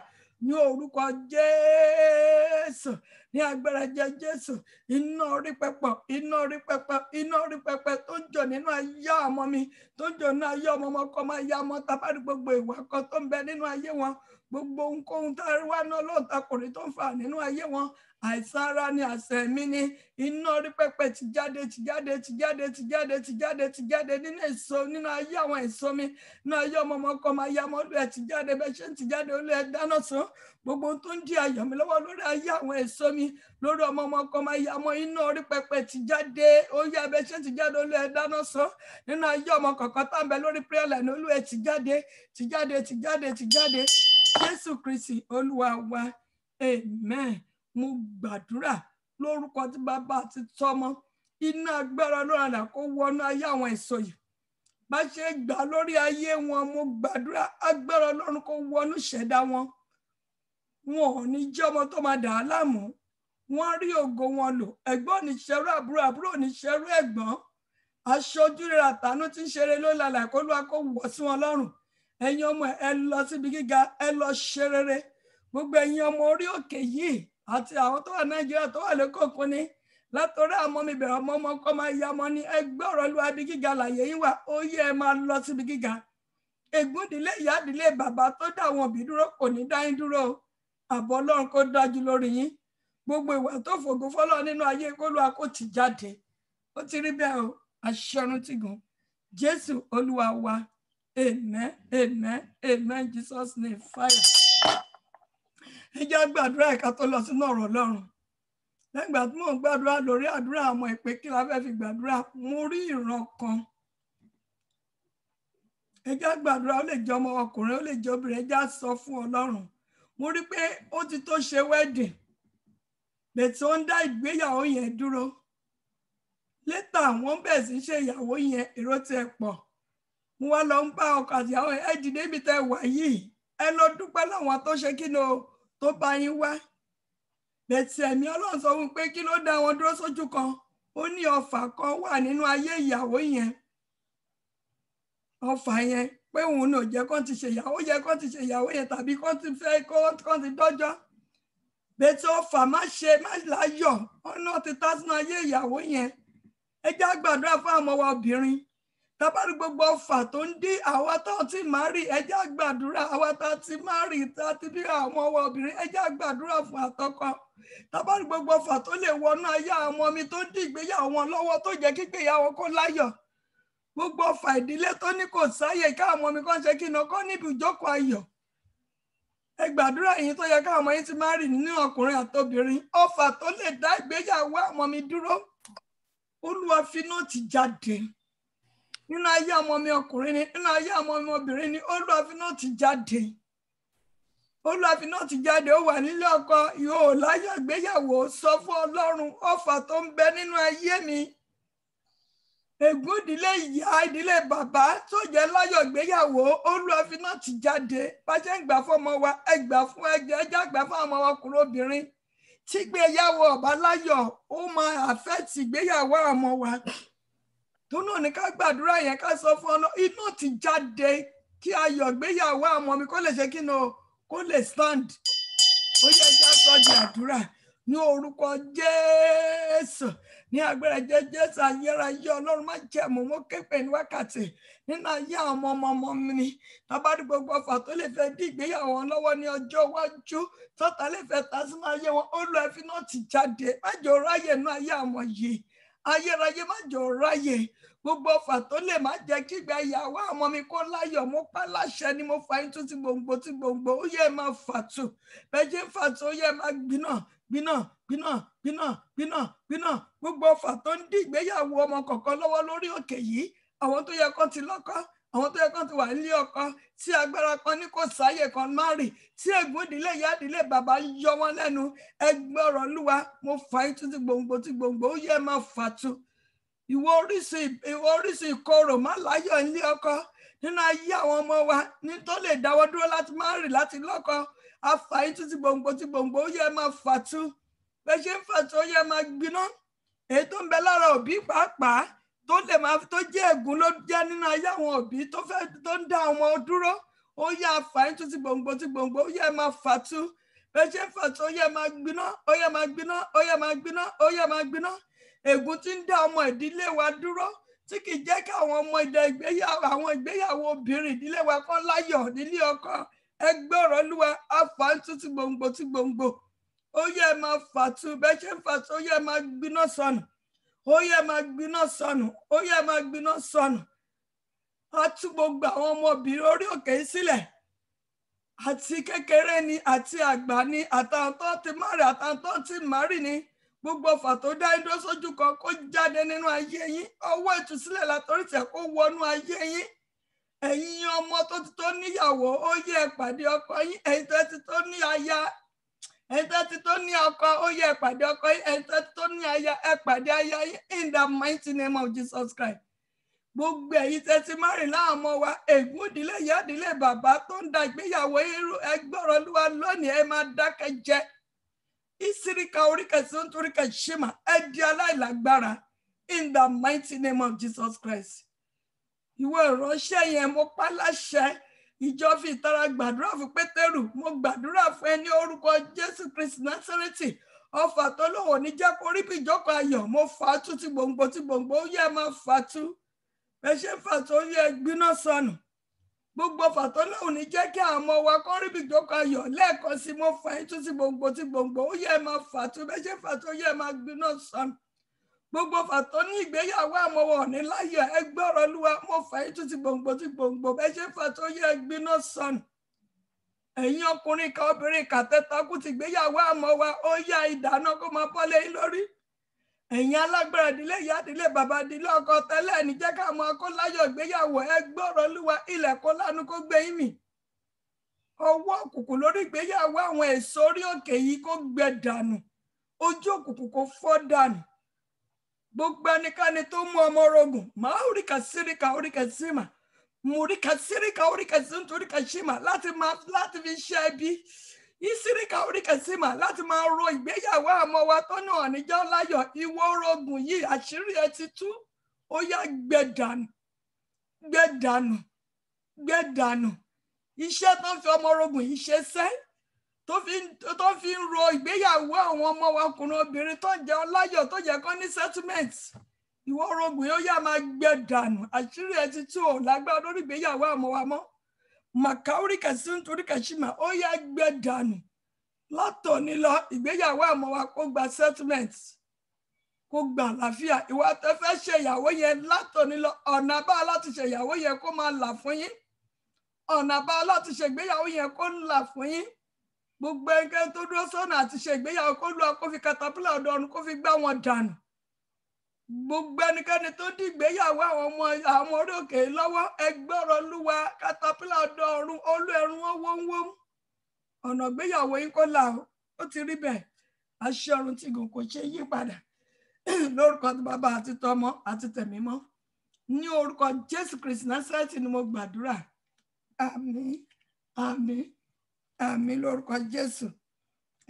ní orúkọ Jésù ní agbára Jésù iná orí pẹpẹ tó ń jò nínú ayé ọmọ mi tó ń jò nínú ayé ọmọ ọkọ máa yá ọmọ tábàrí gbogbo ìwà kan tó ń bẹ nínú ayé wọn gbogbo ohunkóhun tá a rí wá náà lóòótọ́kùnrin tó ń fà nínú ayé wọn àìsàn ara ni àṣẹ mi ni iná orí pẹpẹ ti jáde nínú èso nínú ayé àwọn èso mi nínú ayé ọmọ ọkọ máa yá ọmọ olú ẹ ti jáde bẹ ṣe ń ti jáde olú ẹ dáná sán gbogbo tó ń di ayọ̀ mi lọ́wọ́ lórí ayé àwọn èso mi lórí ọmọ ọkọ máa yá ọmọ iná orí pẹpẹ ti jáde ó yá bẹ ṣe ń ti jáde olú ẹ dáná sán nínú ayé ọmọ kọ̀ọ̀kan tá ń bẹ lórí prayer line olú ẹ ti jáde Jésù Kristi Olúwa wa amen. Mo gbàdúrà lórúkọ tí bàbá àti tọmọ iná agbára Ọlọ́run àdá kó wọnú ayé àwọn èso yìí bá ṣe gbà lórí ayé wọn mo gbàdúrà agbára Ọlọ́run kó wọnú ṣẹ̀dá wọn ò ní jẹ́ ọmọ tó máa dà á láàmú wọ́n rí ògo wọn lò ẹ̀gbọ́n ní ṣẹrú àbúrò ní ṣẹrú ẹ̀gbọ́n aṣojú rẹ̀ àtàánú tí ń ṣeré ló lálà kó lóa kó wọ̀ sí wọn lọ́rùn ẹ̀yin ọmọ ẹ lọ síbi gíga ẹ lọ ṣe rere gbogbo ẹ̀yin ọmọ orí òkè yìí àti àwọn tó wà Nàìjíríà tó wà lókòkun ni látọ̀rẹ́ àmọ́ mi bẹ̀rẹ̀ ọmọ ọkọ máa ya ọmọ ní ẹgbẹ́ ọ̀rọ̀ lu abi gíga làyè yín wà ó yẹ ẹ máa lọ síbi gíga ègúndínlé ìyá ìdílé bàbá tó dá àwọn òbí dúró kò ní dá yín dúró àbọ̀ Ọlọ́run kó dájú lórí yín gbogbo ìwà tó fògo fọ́lọ́ nínú ayé kólúwa kó ti jáde ó ti rí bẹ́ẹ̀ o aṣọ́run ti gùn Jésù Olúwa wa amen Jesus name fire. Ẹ jẹ́ gbàdúrà ẹ̀ka tó lọ sínú ọ̀rọ̀ Ọlọ́run lẹ́gbà tí mò ń gbàdúrà lórí àdúrà àwọn ìpè kí la fẹ́ fi gbàdúrà mo rí ìran kan ẹ jẹ́ gbàdúrà ó lè jẹ́ ọmọ ọkùnrin ó lè jẹ́ obìnrin ẹ jẹ́ sọ fún Ọlọ́run mo rí pé ó ti tó ṣe wedding bẹ̀tí ó ń dá ìgbéyàwó yẹn dúró létà wọ́n bẹ̀ sí ṣe ìyàwó yẹn èrò tiẹ̀ pọ̀ mo wá lọ ń bá ọkọ àtìyàwó ẹ dìde ibi tẹ́ wà yìí ẹ lọ dúpẹ́ láwọn tó ṣe kí ni o tó bá yín wá bẹ̀tì ẹ̀mí Ọlọ́run sọ fún pé kí ló dá wọn dúró sójú kan ó ní ọfà kan wà nínú ayé ìyàwó yẹn ọfà yẹn pé òun náà jẹ́ kó ti ṣe ìyàwó yẹ kó ti ṣe ìyàwó yẹn tàbí kó ti fẹ́ kó ti dọ́jọ́ bẹ̀tì ọfà má láyọ̀ ọ̀nà ti tá sínú ayé ìyàwó yẹn ẹ jẹ́ gbàdúrà fún àwọn ọmọ wa obìnrin tábàrí gbogbo ọfà tó ń dí àwa tó ti máa rí ẹ jẹ́ gbàdúrà àwa tó ti máa rí tá ti bí àwọn ọmọ wa obìnrin ẹ jẹ́ gbàdúrà fún àtọkọ tábàrí gbogbo ọfà tó lè wọnú ayé àwọn ọmọ mi tó ń dí ìgbéyàwó wọn lọ́wọ́ tó jẹ́ kígbéyàwó kó láyọ̀ gbogbo ọfà ìdílé tó ní kò sáyè káwọn ọmọ mi kàn ṣe kí iná kọ́ níbi ìjókòó ayọ̀ ẹ gbàdúrà yìí tó yẹ káwọn ọmọ yín ti máa rí nínú ọkùnrin àtobìnrin ọfà tó lè dá ìgbéyàwó àwọn ọmọ mi dúró Olúwa finá ti jáde nínú ayé ọmọ mi ọkùnrin ni nínú ayé ọmọ mi obìnrin ni Olúwa finá ti jáde Olúwa finá ti jáde ó wà nílé ọkọ yóò láyọ̀ ìgbéyàwó sọ fún Ọlọ́run ọfà tó ń bẹ nínú ayé mi ègún ìdílé ìyá ìdílé bàbá tó jẹ́ láyọ̀ ìgbéyàwó Olúwa fi náà ti jáde bá jẹ́ ń gbà fọ́mọ wa ẹ gbà fún ẹjẹ́ gbà fún àwọn ọkùnrin obìnrin tí ìgbéyàwó ọ̀bá láyọ̀ ó máa àfẹ́tì ìgbéyàwó ọmọ wa tó náà ní ká gbàdúrà yẹn ká sọ fún ọ iná ti jáde kí ayọ̀ ìgbéyàwó ọmọ mi kó lè ṣe kí ni o kó lè stand ó yẹ kí a sọ di àdúrà ní orúkọ Jésù ní agbára Jésù ayérayé Ọlọ́run má jẹ́ mọ́ mọ́ képe ní wákàtí nínú ayé àwọn ọmọ mi ni tábàdí gbogbo ọfà tó lè fẹ́ dí ìgbéyàwó wọn lọ́wọ́ ní ọjọ́ iwájú tọ́ta lè fẹ́ ta sínú ayé wọn Olúwa fi náà ti jáde má jẹ́ ó ráyè nínú ayé àwọn yìí ayérayé má jẹ́ ó ráyè gbogbo ọfà tó lè má jẹ́ kí ìgbéyàwó àwọn mi kó láyọ̀ mo pa láṣẹ ni mo fa yín tí gbòǹgbò ó yẹ máa fàtú bẹ́ẹ̀ jẹ́ fàtú ó yẹ máa gbiná gbogbo ọfà tó ń dí ìgbéyàwó ọmọ kọ̀ọ̀kan lọ́wọ́ lórí òkè yìí àwọn tó yẹ kán ti lọ́kọ àwọn tó yẹ kán ti wà nílé ọkọ tí agbára kan ní kò sáyè kan má rì tí ègún ìdílé ìyá ìdílé bàbá yọ wọn lẹ́nu ẹgbẹ́ ọ̀rọ̀ Olúwa mo fà yín tí gbòǹgbò ó yẹ máa fàtú ìwọ orísun ìkorò má láyọ̀ nílé ọkọ nínú ayé àwọn ọmọ wa ní tó lè dáwọ́ dúró láti má rì láti lọ́kọ afàyín tí gbòǹgbò ó yẹ máa fàtú bẹ́ẹ̀ ṣe ń fàtú ó yẹ máa gbiná èyí tó ń bẹ lára òbí pàápàá tó lè máa tó jẹ́ ègún ló jẹ́ nínú ayé àwọn òbí tó ń dá ọmọ dúró ó yẹ afàyín tí gbòǹgbò ó yẹ máa fàtú bẹ́ẹ̀ ṣe ń fàtú ó yẹ máa gbiná ó yẹ máa gbiná ó yẹ máa gbiná ó yẹ máa gbiná ègún tí ń dá ọmọ ìdílé wa dúró tí kì í jẹ́ kí àwọn ọmọ ìgbéyàwó obìnrin ìdílé wa kán láyọ̀ nílé ọkọ ẹgbẹ́ ọ̀rọ̀ Olúwa àfàǹtú tí gbòǹgbò ó yẹ máa fàtú bẹ́ẹ̀ ṣe ń fàtú ó yẹ máa gbiná sọnù ó yẹ máa gbiná sọnù ó yẹ máa gbiná sọnù á tú gbogbo àwọn ọmọbìnrin orí òkè yìí sílẹ̀ àti kékeré ni àti àgbà ni àtàwọn tó ti márì àtàwọn tó ti márì ni gbogbo ọfà tó dá idó sójú kan kó jáde nínú ayé yín ọwọ́ ìtúsílẹ̀ látọrí tẹ̀ kó wọnú ayé yín ẹ̀yin ọmọ tó ti tó níyàwó ó yẹ pàdé ọkọ yín ẹ̀yin tó ti tó ní aya ẹ̀yin tó ti tó ní ọkọ ó yẹ pàdé ọkọ yín ẹ̀yin tó ti tó ní aya ẹ pàdé aya yín in the mighty name of Jesus Christ gbogbo ẹ̀yin tẹ́ ti márìn láwọn ọmọ wa ègún ìdílé ìyá ìdílé bàbá tó ń da ìgbéyàwó irú ẹgbọ́rọ̀ Olúwa lónìí ẹ máa dákẹ́ jẹ́ Isirika orika sontorika shema edi aláìlágbára in the mighty name of Jesus Christ. Ìwọ ìránṣẹ́ yẹn mo pa láṣẹ ìjọ fi ìtara gbàdúrà fún Pétérù mo gbàdúrà fún ẹ ní orúkọ Jésù Kristi Násárẹ́tì ọfà tó lòwò ní jẹ́ kó rí bí ìjókòó ayọ̀ mo fà á tú tí gbòǹgbò ó yẹ máa fà á tú bẹ́ẹ̀ ṣe fà tó yẹ gbiná sọnù gbogbo fàtọ́ náà ní jẹ́ kí àwọn ọmọ wa kọ́ rí bìjókòó ayọ̀ lẹ́ẹ̀kan sí mo fà yín tún sí gbòǹgbò ó yẹ máa fàtú bẹ́ẹ̀ ṣe fàtú ó yẹ máa gbiná sọnù gbogbo fàtọ́ ní ìgbéyàwó àwọn ọmọ òní láyọ̀ ẹgbẹ́ ọ̀rọ̀ Olúwa mo fà yín tún sí gbòǹgbò bẹ́ẹ̀ ṣe fàtú ó yẹ gbiná sọnù ẹ̀yin ọkùnrin kan obìnrin kàtẹ́takù ti ìgbéyàwó àmọ́ wa ó yá ìdáná kó máa bọ́lé yín lórí ẹ̀yin alágbára ìdílé ìyá ìdílé bàbá ìdílé ọkọ tẹ́lẹ̀ ní jẹ́ ká máa kó láyọ̀ ìgbéyàwó ẹgbẹ́ ọ̀rọ̀ Olúwa ilẹ̀ kó lánú kó gbé yín mì ọwọ́ òkùnkùn lórí ìgbéyàwó àwọn èso orí òkè yìí kó gbẹ dànù ojú òkùnkùn kó fọ́ dànù gbogbo ẹnikẹ́ni tó mú ọmọ orogún máa oríkà síríkà oríkà símà múríkà síríkà oríkà síntúríkà símà láti fi ṣe ẹbí Isirika oríkà símà láti máa ro ìgbéyàwó àmọ́ wa tó náà níjọ́ láyọ̀ ìwọ orogún yìí àṣírí ẹ ti tú ó yá gbẹ dànù iṣẹ́ tó ń fi ọmọ orogún yìí ṣe sẹ́ tó fi ń ro ìgbéyàwó àwọn ọmọ wa ọkùnrin obìnrin tó jẹ́ ọláyọ̀ tó jẹ́ kán ní settlement ìwọ orogún yìí ó yá máa gbẹ dànù àṣírí ẹ ti tú ò lágbára lórí ìgbéyàwó àmọ́ wa mọ́ màkàórí kẹsí nítorí kẹsímà ó yá gbẹ dànù látòní lọ ìgbéyàwó àmọ́ wa kó gba settlement kó gba àlàáfíà ìwà tẹ́ fẹ́ ṣe ìyàwó yẹn látòní lọ ọ̀nà bá láti ṣe ìyàwó yẹn kó máa là fún yín ọ̀nà bá láti ṣe ìgbéyàwó yẹn kó ń là fún yín gbogbo ẹgbẹ́ tó dúró sọ́nà àti ṣe ìgbéyàwó kó lù kó fi katapila ọ̀dọ̀ ọ̀run kó fi gbá wọn dànù gbogbo ẹnikẹ́ni tó dí ìgbéyàwó àwọn ọmọ orí òkè lọ́wọ́ ẹgbẹ́ ọ̀rọ̀ Olúwa katapila ọ̀dọ̀ ọ̀run olú ẹ̀rù wọn wọ́nwọ́n ọ̀nà ìgbéyàwó yín kó là ó ti rí bẹ́ẹ̀ àṣẹ ọ̀run tí gùn kò ṣe yí padà lórúkọ tí bàbá àti tọmọ àti tẹ̀mí mọ́ ní orúkọ Jésù Kristi Násárẹ́tì ni mo gbàdúrà. Àmín, àmín, àmín lórúkọ Jésù.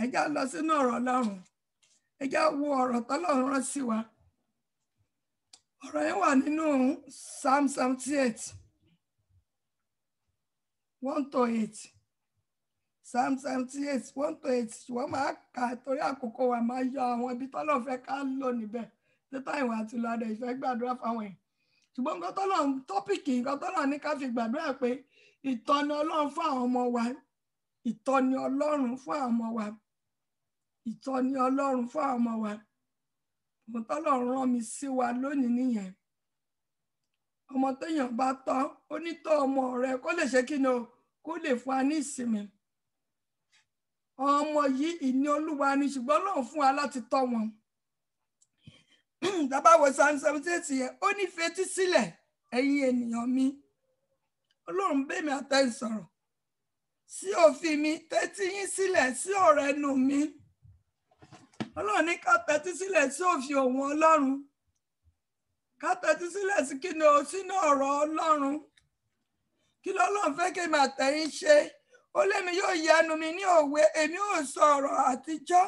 Ẹ já lọ sínú ọ̀rọ̀ Ọlọ́run. Ẹ já wo ọ̀rọ̀ tọ́lọ́run rán sí wa. Ọ̀rọ̀ yẹn wà nínú Psalm 78, 1-8. Psalm 78, 1-8. Ṣùgbọ́n máa kà torí àkókò wa, máa yọ àwọn ibi tọ́lọ́run fẹ́ ká lò níbẹ̀. Títà ìwà àti ìlànà ìfẹ́ gbàdúrà fáwọn èèyàn. Ṣùgbọ́n nǹkan tọ́lọ́run tọ́pìkì nǹkan tọ́lọ́run ní ká fi gbàdúrà pé ìtọ́ni Ọlọ́run fún àwọn ọmọ wa. Ìtọ́ni Ọlọ́run fún àwọn ọmọ wa. Ìtọ́ni Ọlọ́run fún àwọn ọmọ wa. Mo tọ́lọ́run rán mi sí wa lónìí nìyẹn. Ọmọ téèyàn bá tọ́, ó ní tọ́ ọmọ rẹ kó lè ṣe kí ni o, kó lè fún wa ní ìsinmi. Ọmọ yìí ìní Olúwa ni, ṣùgbọ́n Ọlọ́run fún wa láti tọ́ wọn. Dábàwọ̀ Psalm 78 yẹn, ó ní fetí sílẹ̀ ẹ̀yin ènìyàn mi. Ọlọ́run bẹ̀ mí àtẹ̀yìn sọ̀rọ̀. Sí òfin mi, tẹ́tí yín sílẹ̀ sí ọ̀rọ̀ ẹnu mi. Ọlọ́run ní ká tẹ́tí sílẹ̀ sí òfin òun Ọlọ́run. Ká tẹ́tí sílẹ̀ sí kí ni o, sínú ọ̀rọ̀ Ọlọ́run. Kí lọ́lọ́run fẹ́ kí èmi àtẹ̀yìn ṣe? Ó lémi yóò yẹ ẹnu mi ní òwe, èmi ò sọ ọ̀rọ̀ àtijọ́,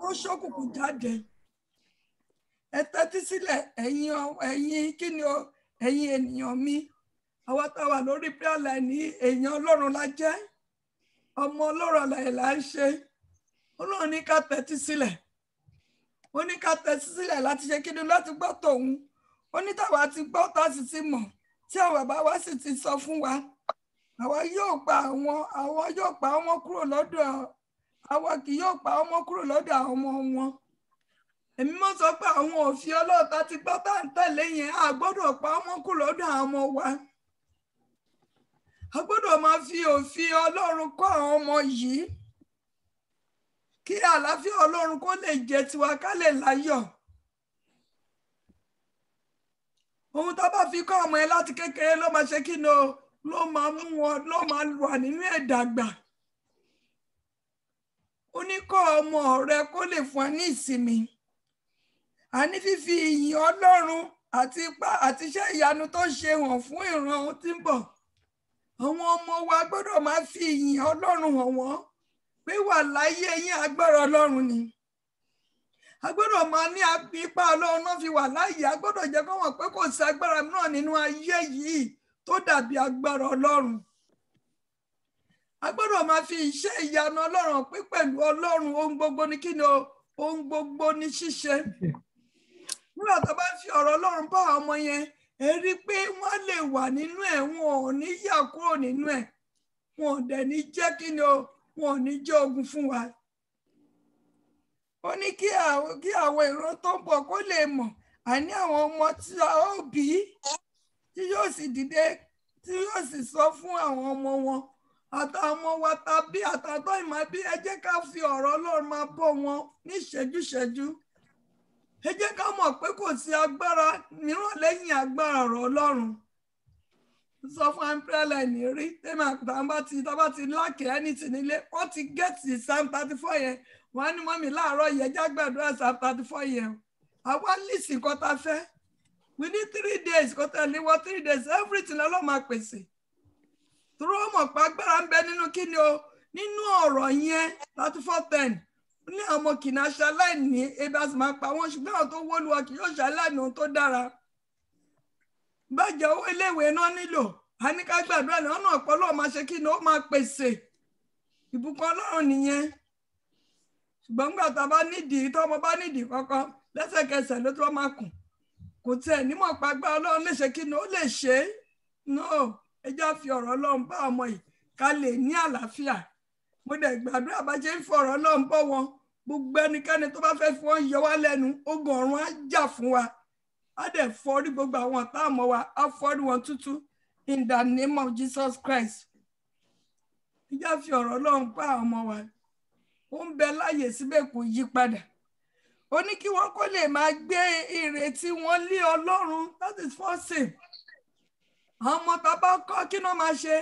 ó ṣókùnkùn jáde. Ẹ tẹ́tí sílẹ̀ ẹ̀yin kí ni o, ẹ̀yin ènìyàn mi. Àwa tá wà lórí prayer line ní èèyàn Ọlọ́run la jẹ́. Ọmọ Ọlọ́run àlàyé là ń ṣe. Ọlọ́run ní ká tẹ́tí sílẹ̀. Ó ní ká tẹ́tí sílẹ̀ láti ṣe kíni, láti gbọ́ tòun. Ó ní táwa ti gbọ́ tá sì ti mọ̀, tí àwọn bàbá wa sì ti sọ fún wa. Àwa yóò pa ọmọ kúrò lọ́dọ̀, àwa kì yóò pa ọmọ kúrò lọ́dọ̀ àwọn ọmọ wọn. Èmi mọ̀ sọ pé àwọn òfin Ọlọ́run tá ti gbọ́ tá ń tẹ̀lé yẹn, a gbọ́dọ̀ pa ọmọ kúrò lọ́dọ̀ àwọn ọmọ wa. A gbọ́dọ̀ máa fi òfin Ọlọ́run kọ́ àwọn ọmọ yìí. Kí àlàáfíà Ọlọ́run kó lè jẹ́ tiwa, ká lè láyọ̀. Ohun tó bá fi kọ́ ọmọ ẹ láti kékeré ló máa ṣe kí ni o, ló máa mú wọn, ló máa wà nínú ẹ̀dàgbà. Ó ní kọ́ ọmọ rẹ kó lè fún ẹ ní ìsinmi. A ní fífi ìyìn Ọlọ́run àti ipá àti iṣẹ́ ìyanu tó ṣe hàn fún ìran tí ń bọ̀. Àwọn ọmọ wa gbọ́dọ̀ máa fi ìyìn Ọlọ́run hàn wọ́n pé wà láyé yín agbára Ọlọ́run ni. A gbọ́dọ̀ máa ní ipá Ọlọ́run náà fi wà láyé. A gbọ́dọ̀ jẹ́ kó mọ̀ pé kò sí agbára náà nínú ayé yìí tó dàbí agbára Ọlọ́run. A gbọ́dọ̀ máa fi iṣẹ́ ìyanu Ọlọ́run pé pẹ̀lú Ọlọ́run ohun gbogbo ní kí ni o, ohun gbogbo ní ṣíṣe. Nígbà tó bá fi ọ̀rọ̀ Ọlọ́run bá ọmọ yẹn, ẹ rí i pé wọ́n lè wà nínú ẹ̀, wọn ò ní yà kúrò nínú ẹ̀. Wọn ò dẹ̀ ní jẹ́ kí ni o, wọn ò ní jẹ́ ogun fún wa. Ó ní kí àwọn ìran tó ń bọ̀ kó lè mọ̀, àní àwọn ọmọ tí a ó bí, tí yóò sì dìde, tí yóò sì sọ fún àwọn ọmọ wọn. Àtàwọn ọmọ wa tàbí àtàtọ́ ìmọ̀ bí, ẹ jẹ́ ká fi ọ̀rọ̀ Ọlọ́run máa bọ́ wọn ní ìṣẹ́jú-ṣẹ́jú. Ẹ jẹ́ ká mọ̀ pé kò sí agbára mìíràn lẹ́yìn agbára ọ̀rọ̀ Ọlọ́run. Sọ fún àǹpẹ́lẹ̀ ní rí tẹ́mi àtàwọn bá ti láàkì anything nílé, wọ́n ti gẹ́ẹ̀tì Psalm 34 yẹn. Wọ́n á ní mọ́mì láàárọ̀ yẹn já gbàdúrà Psalm 34 yẹn. Àwa lìsì nǹkan tá a fẹ́. We need 3 days, kò tẹ̀lé wọ 3 days, everything Ọlọ́run máa pèsè. Tòró mọ̀ pé agbára ń bẹ nínú kí ni o, nínú ọ̀rọ̀ yẹn 34:10. Ní àwọn kìnnà ṣaláìní ebi a sì máa pa wọ́n, ṣùgbọ́n àwọn tó wọ́lùwà kì yóò ṣaláìní ohun tó dára. Bàjẹ́ owó iléèwé náà nílò, a ní ká gbàdúrà ní ọ̀nà ọ̀pọ̀lọ́ máa ṣe kí ni ó máa pèsè. Ìbùkún Ọlọ́run nìyẹn. Ṣùgbọ́n nígbà tá a bá nídìí, tó ọmọ bá nídìí kankan, lẹ́sẹ̀kẹsẹ̀ ló tó máa kùn. Kò tiẹ̀ nímọ̀ pa agbára Ọlọ́run lè ṣe kí ni ó lè ṣe é. No, ẹ já fi ọ̀rọ̀ Ọlọ́run bá ọmọ yìí ká lè ní àlàáfíà. Mo dẹ̀ gbàdúrà bá ṣe ń fọ̀rọ̀ Ọlọ́run bọ́ wọn. Gbogbo ẹnikẹ́ni tó bá fẹ́ fi wọ́n yọ wá lẹ́nu, ogun ọ̀run á jà fún wa. Á dẹ̀ fọ́rí gbogbo àwọn ọ̀tá àmọ́ wa, á fọ́rí wọn tútú. In the name of Jesus Christ. Ẹ já fi ọ̀rọ̀ Ọlọ́run bá ọmọ wa. Ó ń bẹ láyè síbẹ̀ kò yí padà. Ó ní kí wọ́n kó lè máa gbé ìrètí wọn lé Ọlọ́run. That is first thing. Àwọn ọmọ tá a bá kọ́ kí náà máa ṣe,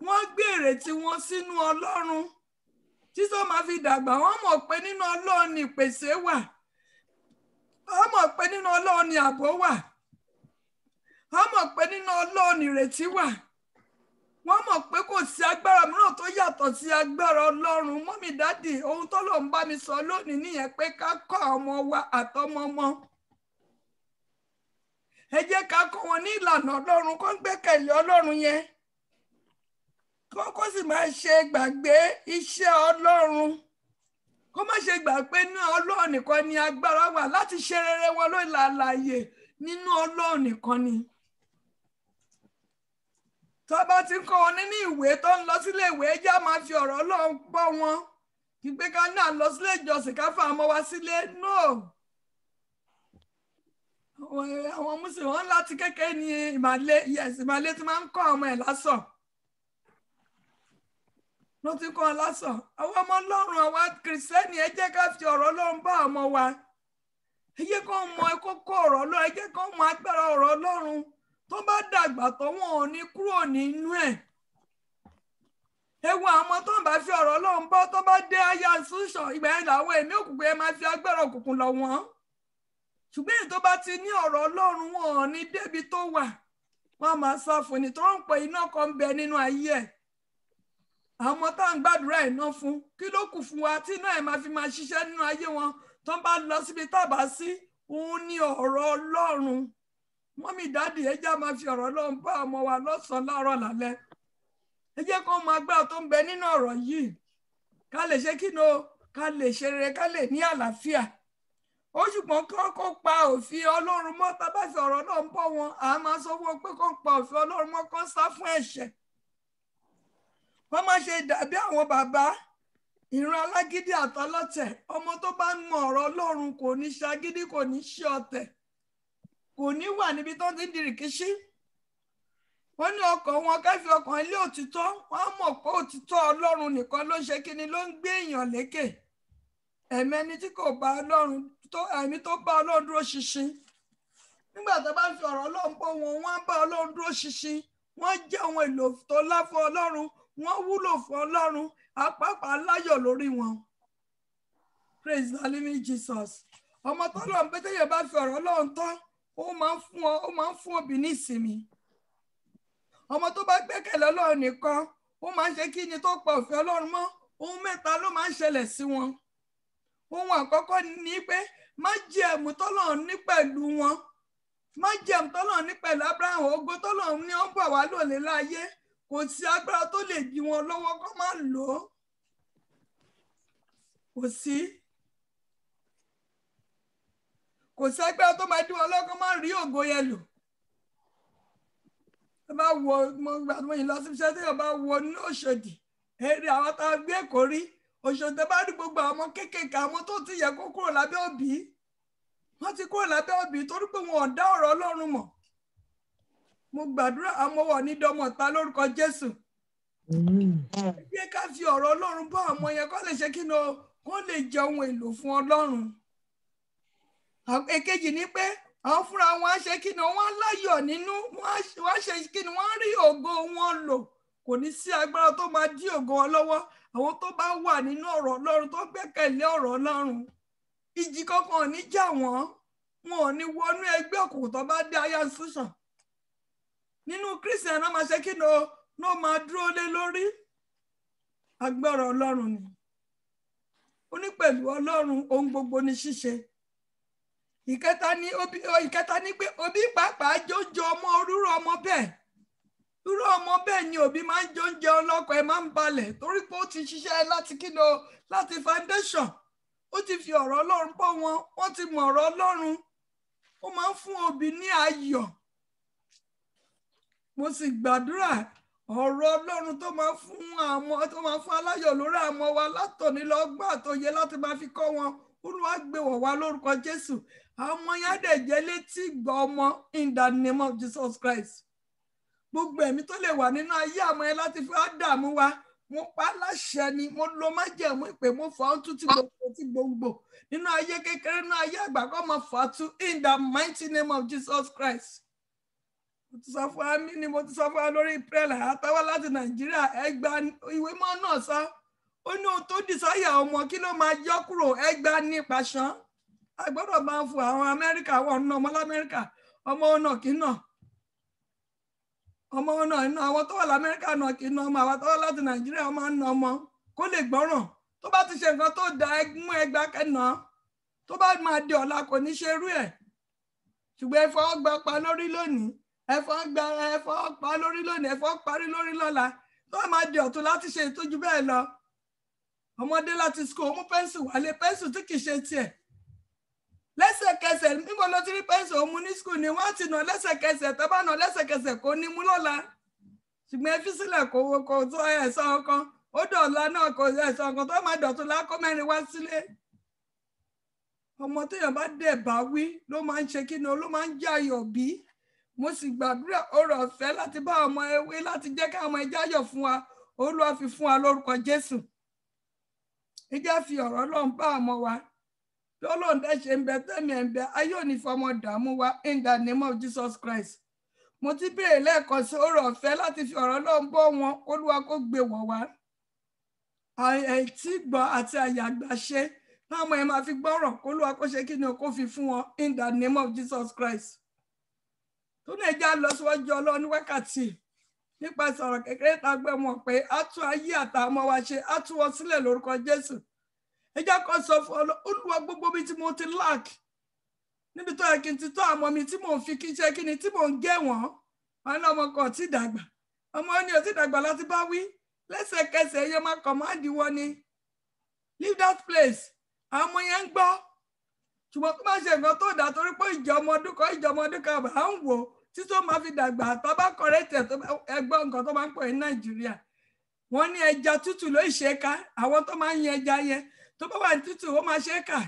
wọ́n gbé ìrètí wọn sínú Ọlọ́run. Tí sọ máa fi dàgbà, wọ́n mọ̀ pé nínú Ọlọ́run ni ìpèsè wà. Wọ́n mọ̀ pé nínú Ọlọ́run ni ààbò wà. wọ́n mọ̀ pé nínú Ọlọ́run ìrètí wà. Wọ́n mọ̀ pé kò sí agbára mìíràn tó yàtọ̀ sí agbára Ọlọ́run. Mọ́mì dádì, ohun tó lọ ń bá mi sọ lónìí nìyẹn pé ká kọ́ ọmọ wa àtọmọmọ. Ẹ jẹ́ ká kọ́ wọn ní ìlànà Ọlọ́run, kó gbẹ́kẹ̀lé Ọlọ́run yẹn. Kó sì máa ṣe gbàgbé iṣẹ́ Ọlọ́run. Kó má ṣe gbà pé ní Ọlọ́run nìkan ni agbára wà láti ṣe rere wọn lórí àlàyé nínú Ọlọ́run nìkan ni. Tó bá ti ń kọ́ wọn nínú ìwé tó ń lọ sílé ìwé, já máa fi ọ̀rọ̀ Ọlọ́run bọ́ wọn. Kì í pé ká náà lọ sílé ìjọsìn ká fà ọmọ wa sílé. No. Àwọn Mùsùlùmí wọn láti kékeré ní ìmàle tí máa ń kọ́ ọmọ ẹ̀ lásán. Ló ti kọ́ ọ lásán. Àwọn ọmọ Ọlọ́run, àwa Kìrìsìtẹ́nì, ẹ jẹ́ ká fi ọ̀rọ̀ Ọlọ́run bá ọmọ wa. Ẹ jẹ́ kó mọ kókó ọ̀rọ̀ Ọlọ́run, ẹ jẹ́ kó mọ agbára ọ̀rọ̀ Ọlọ́run. Tó bá dàgbà tó wọn ò ní kúrò nínú ẹ̀. Ewu àwọn tó ń bá fi ọ̀rọ̀ Ọlọ́run bọ́ tó bá dé higher institution, ìgbà yẹn làwọn ẹ̀mí òkùnkùn yẹn máa fi agbára òkùnkùn lọ wọ́n. Ṣùgbọ́n èyí tó bá ti ní ọ̀rọ̀ Ọlọ́run, wọn ò ní débi tó wà. Wọ́n máa sá fún ni tó ń pè iná kan bẹ nínú ayé ẹ̀. Àwọn ọmọ tá à ń gbàdúrà iná fún, kí ló kù fún wa tí iná ẹ̀ máa fi máa ṣiṣẹ́ nínú ayé wọn tó bá lọ síbi tábà sí? Òun ní ọ̀rọ̀ Ọlọ́run. Mọ́mì dádì, ẹ jẹ́ máa fi ọ̀rọ̀ Ọlọ́run bá ọmọ wa lọ́sàn-án láàárọ̀ lálẹ́. Ẹ jẹ́ kó mọ agbára tó ń bẹ nínú ọ̀rọ̀ yìí. Ká lè ṣe kíni o, ká lè ṣe rere, ká lè ní àlàáfíà. Ó ṣùgbọ́n kó pa òfin Ọlọ́run mọ́. Tá bá fi ọ̀rọ̀ Ọlọ́run bọ́ wọn, à máa sọ fún wọn pé kó pa òfin Ọlọ́run mọ́, kó sá fún ẹ̀ṣẹ̀. Wọ́n máa ṣe dàbí àwọn bàbá ìran alágídí àtọlọ́tẹ̀. Ọmọ tó bá ń mọ ọ̀rọ̀ Ọlọ́run kò ní ṣagídí, kò ní ṣe ọ̀tẹ̀, kò ní wà níbi tó ti ń di rìkíṣí. Wọ́n ní ọkàn wọn ká fi ọkàn ilé òtítọ́. Wọ́n á mọ̀ pé òtítọ́ Ọlọ́run nìkan ló ń ṣe kíni, ló ń gbé èèyàn lékè. Ẹ̀mẹ́ni tí kò bá Ọlọ́run ẹ̀mí tó bá Ọlọ́run dúró ṣinṣin. Nígbà tó bá fi ọ̀rọ̀ Ọlọ́run bọ́ wọn, wọ́n á bá Ọlọ́run dúró ṣinṣin. Wọ́n jẹ́ ohun èlò tó lá fún Ọlọ́run. Wọ́n wúlò fún Ọlọ́run. Àpápá láyọ̀ lórí wọn. Praise the living Jesus. Ọmọ tọ́lọ́run pé téèyàn bá fi ọ̀rọ̀ Ọlọ́run tán, ó máa ń fún òbí ní ìsinmi. Ọmọ tó bá gbẹ́kẹ̀lé Ọlọ́run nìkan, ó máa ń ṣe kí ni tó pa òfin Ọlọ́run mọ́. Ohun mẹ́ta ló máa ń ṣẹlẹ̀ sí wọn. Ohun àkọ́kọ́ ni pé májẹ̀mú tọ́lọ́run ní pẹ̀lú wọn. Májẹ̀mú tọ́lọ́run ní pẹ̀lú Abraham, ògo tọ́lọ́run ní ó ń bọ̀ wá lòlé láyé. Kò sí agbára tó lè dí wọn lọ́wọ́ kó má lò ó. Kò sí agbára tó máa dí wọn lọ́wọ́ kó má rí ògo yẹn lò. Ẹ bá wo mo yìí lọ sí iṣẹ́ tí yóò bá wo ní Òṣòdì. Èrè àwọn tá a gbé Èkó rí. Òṣòdì bá rí gbogbo àwọn kéékèèké, àwọn tó ti yẹ kó kúrò lábẹ́ òbí. Wọ́n ti kúrò lábẹ́ òbí torí pé wọn ò dá ọ̀rọ̀ Ọlọ́run mọ̀. Mo gbàdúrà àmọ́wọ̀ ní dọ́mọ̀ta lórúkọ Jésù. Bí ká fi ọ̀rọ̀ Ọlọ́run bọ́ àwọn yẹn kó lè ṣe kí ni o, kó lè jẹ ohun èlò fún Ọlọ́run. Èkejì ni pé àwọn fúnra wọn á ṣe kí ni wọ́n láyọ̀ nínú, wọ́n á ṣe kí ni wọ́n rí ògo wọn lò. Kò ní sí agbára tó máa dí ògo wọn lọ́wọ́. Àwọn tó bá wà nínú ọ̀rọ̀ Ọlọ́run, tó gbẹ́kẹ̀lé ọ̀rọ̀ Ọlọ́run, ìjì kankan ò ní jà wọ́n. Wọn ò ní wọnú ẹgbẹ́ òkùnkùn tó bá dé higher institution. Nínú Christian náà máa ṣe kí ni o, ló máa dúró lé lórí agbára Ọlọ́run ni. Ó ní pẹ̀lú Ọlọ́run ohun gbogbo ní ṣíṣe. Ìkẹta ni pé òbí pàápàá jóúnjẹ ọmọ orúurú ọmọ bẹ́ẹ̀. Irú ọmọ bẹ́ẹ̀ ni òbí máa ń jóúnjẹ ọlọ́kọ̀ ẹ̀ máa ń balẹ̀ torí pé ó ti ṣiṣẹ́ láti kí ni o, láti foundation. Ó ti fi ọ̀rọ̀ Ọlọ́run bọ́ wọn, wọ́n ti mọ ọ̀rọ̀ Ọlọ́run. Ó máa ń fún òbí ní ayọ̀. Mo sì gbàdúrà ọ̀rọ̀ Ọlọ́run tó máa fún aláyọ̀ lórí àwọn wa látòní lọ́gbọ́n àtòyé láti máa fi kọ́ wọn. Olúwa gbé wọ̀ wá lórúkọ Jésù. Àwọn ọmọ yẹn dẹ̀ jẹ́ létí gbọ́ ọmọ in the name of Jesus Christ. Gbogbo ẹ̀mí tó lè wà nínú ayé àwọn yẹn láti fi wá dààmú wa, mo pa láṣẹ ni, mo lo májẹ̀mú ìpè, mo fà á tú tí gbogbo nínú ayé kékeré, nínú ayé àgbà kó máa fà á tú in the mighty name of Jesus Christ. Mo ti sọ fún wa lórí prayer àtàwọn láti Nàìjíríà. Ẹgbà ìwé mọ́ náà sọ ó ní ohun tó dì sáyà ọmọ kí ló máa yọ kúrò. Ẹgbà ní pàṣán. A gbọ́dọ̀ máa fún àwọn Amẹ́ríkà, àwọn ọ̀nà ọmọ l'Amẹ́ríkà, ọmọ ọ̀nà kí náà. ọmọ náà iná àwọn tó wà l'Amẹ́ríkà náà kì í ná ọmọ, àwọn tó wà láti Nàìjíríà máa ń ná ọmọ kó lè gbọ́ràn. Tó bá ti ṣe nǹkan tó da mú ẹgbàá kẹ́nà, tó bá máa di ọ̀la kò ní ṣe irú ẹ̀. Ṣùgbọ́n ẹ fọwọ́ gba pa lórí lónìí, ẹ fọwọ́ pa lórí lónìí, ẹ fọwọ́ parí lórí lọ́la, tó bá máa di ọ̀tún láti ṣe ìtọ́jú bẹ́ẹ̀ lọ. Ọmọdé láti school mú pẹ́ńsù wálé, pẹ́ńsù tí kì í ṣe tiẹ̀. Lẹ́sẹ̀kẹsẹ̀ níbo ló ti rí pẹ́ńsù òun mú ní school ni wọ́n ti nà lẹ́sẹ̀kẹsẹ̀, tó bá nà lẹ́sẹ̀kẹsẹ̀ kò ní mú lọ́la. Ṣùgbọ́n ẹ fi sílẹ̀ kò tó ẹ̀sán ọkàn, ó dọ̀la náà kò ẹ̀sán ọkàn tó máa dọ̀tún lákọ́ mẹ́rin wá sílé. Ọmọ téèyàn bá dẹ̀ bá wí ló máa ń ṣe kí ni ló máa ń jẹ́ ayọ̀ bí. Mo sì gbàdúrà oore ọ̀fẹ́ láti bá ọmọ ewé láti jẹ́ ká ọmọ ẹja ayọ̀ fún wa, Olúwa fi fún wa lórúkọ Jésù. Ẹ jẹ́ fi ọ̀rọ̀ Ọlọ́run bá ọmọ wa. Bí Ọlọ́run dẹ̀ ṣe ń bẹ tẹ́mi ẹ̀ ń bẹ, ayé ò ní fọmọ dààmú wa in the name of Jesus Christ. Mo ti béèrè lẹ́ẹ̀kan sí oore ọ̀fẹ́ láti fi ọ̀rọ̀ Ọlọ́run bọ́ wọn, Olúwa kó gbé wọ̀ wá. Àìtí gbọ́ àti àyàgbà ṣe táwọn ẹ̀ máa fi gbọ́rọ̀, Olúwa kó ṣe kí ni kó fi fún wọn in the name of Jesus Christ. Tó ní ẹja lọ síwájú Ọlọ́run ní wákàtí nípasẹ̀ ọ̀rọ̀ kékeré tá a gbé wọn pé á tún ayé àtàwọn ọmọ wa ṣe, á tún wọn sílẹ̀ lórúkọ Jésù. Ẹja kan sọ fún Olúwa gbogbo mi tí mo ti lack níbi tó yẹ kí n ti tọ́ àwọn mi tí mò ń fi kí ṣe kí ni tí mò ń gé wọ́n. Wọn ní ọmọ kan ò tí dàgbà, ọmọ ní ò tí dàgbà láti bá wí, lẹ́sẹ̀kẹsẹ̀ yẹn máa command wọn ni leave that place. Àwọn ọmọ yẹn ń gbọ́, ṣùgbọ́n tó bá ṣe nǹkan tó dà torí pé ìjọ ọmọ ọdún kan bá ń wò tí tó máa fi dàgbà tó bá kọ̀rẹ́tẹ̀ ẹgbọ́n nǹkan tó máa ń pè ní Nàìjíríà. Wọ́n ní ẹja tútù ló ṣe é ká, àwọn tó máa ń yan ẹja yẹn tó bá wà ní tútù ó máa ṣe é ká.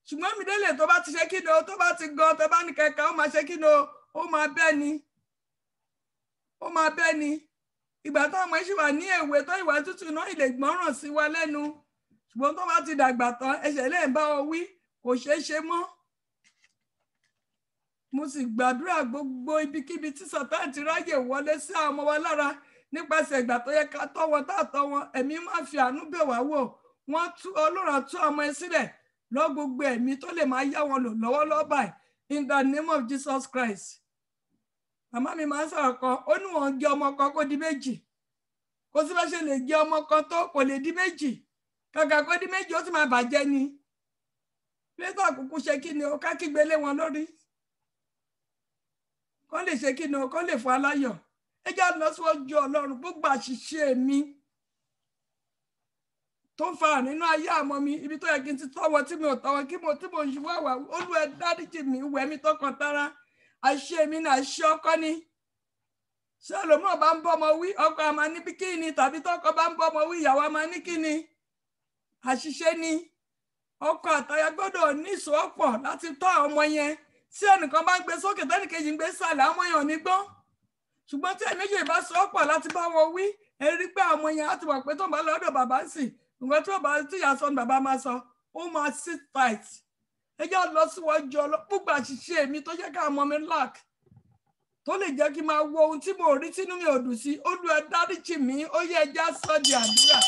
Ṣùgbọ́n mi délé tó bá ti ṣe kí ni o, tó bá ti gan tó bá ní kẹ̀kẹ́ ó máa ṣe kí ni o, ó máa bẹ́ ni. Ó máa bẹ́ ni. Ìgbà táwọn ọmọ ṣì wà ní èwe tó ìwà tútù náà ilé gbọ́ràn sí wa lẹ́nu. Ṣùgbọ́n tó bá ti dàgbà tán ẹsẹ̀ lè bá ọ wí kò ṣeé ṣe mọ́. Mo sì gbàdúrà gbogbo ibikíbi tí Sátánì ti ráyè wọlé sí àwọn ọmọ wa lára nípasẹ̀ ìgbà tó yẹ ká tọ́ wọn tá tọ́ wọn, ẹ̀mí máa fi àánú bẹ̀ wá wò. Wọ́n tú Ọlọ́run tú ọmọ ẹ sílẹ̀ lọ gbogbo ẹ̀mí tó lè máa yá wọn lò lọ́wọ́lọ́wọ́ báyìí in the name of Jesus Christ. Màmá mi máa ń sọ̀rọ̀ kan, ó ní wọ́n gé ọmọ kan kó di méjì. Kò sí bá ṣe lè gé ọmọ kan tó kò lè di méjì. Kàkà kó di méjì ó sì máa bàjẹ́ ni. Plétọ̀ kúkú ṣe kí ni o, ká kígbe lé wọn lórí. Kọ́ lè ṣe kí ni o, kọ́ lè fún aláyọ̀. Ẹ jẹ́ lọ síwájú Ọlọ́run gbogbo àṣìṣe mi tó ń fa nínú ayé àmọ́ mi, ibi tó yẹ kí n ti tọ́wọ́ tí mi ò tọ́wọ́ tí mo ń ṣe wá wà, Olúwa dáríjì mi, wẹ̀ mí tọkàn tara. Àṣìṣe mi náà ṣe ọkọ ni. Ṣé ẹlòmíràn bá ń bọ́ ọmọ wí, ọkọ a máa ní bí kí ni, tàbí tọkọ bá ń bọ́ ọmọ wí, ìyàwó a máa ní kí ni. Àṣìṣe ni. Ọkọ àtaya gbọ́dọ̀ ní ìsọ̀pọ̀ láti tọ́ àwọn ọmọ yẹn. Tí ẹnìkan bá ń gbé sókè tẹ́nìkejì ń gbé sàlẹ̀, àwọn èèyàn ní gbọ́. Ṣùgbọ́n tí ẹ̀mẹ́jì bá sọ̀pọ̀ láti bá wọn wí, ẹ rí pé àwọn yẹn á ti wà pé tó ń bá lọ́dọ̀ bàbá ń sìn, nǹkan tí bàbá tí ìyá sọ ni bàbá máa sọ, ó máa sit tight. Ẹ jẹ́ lọ síwájú gbogbo àṣìṣe mi tó jẹ́ káwọn ọmọ mi lack, tó lè jẹ́ kí n máa wo ohun tí mo rí tínú mi ò dùn sí. Olúwa dáríjì mí, ó yẹ ẹja sọ di àdúrà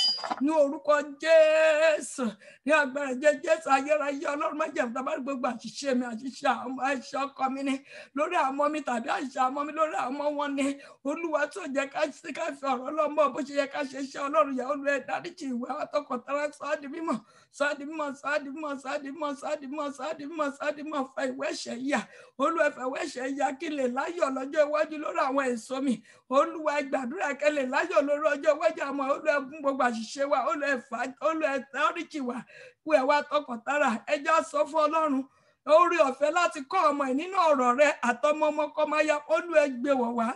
ní orúkọ Jésù, ní agbára Jésù ayérayé. Ọlọ́run má jẹ́ ìtàbá gbogbo àṣìṣe mi, àṣìṣe àìṣe ọkọ mi ni lórí àwọn ọmọ mi tàbí àìṣe àwọn ọmọ mi lórí àwọn ọmọ wọn ni. Olúwa tó jẹ́ ká fi ọ̀rọ̀ Ọlọ́run bó ṣe yẹ ká ṣe iṣẹ́ Ọlọ́run yẹ. Olúwa dáríjì ìwé wa tọkàntara, sọ á di mímọ́, sọ á di mímọ́, sọ á di mímọ́, sọ á di mímọ́, sọ á di mímọ́, sọ á di mímọ́, sọ á di mímọ́. Fa ìwé ẹ̀ṣẹ̀ yà, Olúwa fa ìwé ẹ̀ṣẹ̀ yà kí lè láyọ̀ lọ́jọ́ iwájú lórí àwọn èso mi. Olúwa gbàdúrà kẹ́lẹ̀ láyọ̀ lórí ọjọ́ iwájú àwọn. Olúwa fún gbogbo àṣìṣe wa, Olúwa dáríjì wa, wẹ̀ wá tọkàntara. Ẹ jẹ́ sọ fún Ọlọ́run oore ọ̀fẹ́ láti kọ́ ọmọ ẹ̀ nínú ọ̀rọ̀ rẹ̀ àtọmọ ọmọ kọ́ máa ya. Olúwa gbé wọ̀ wá.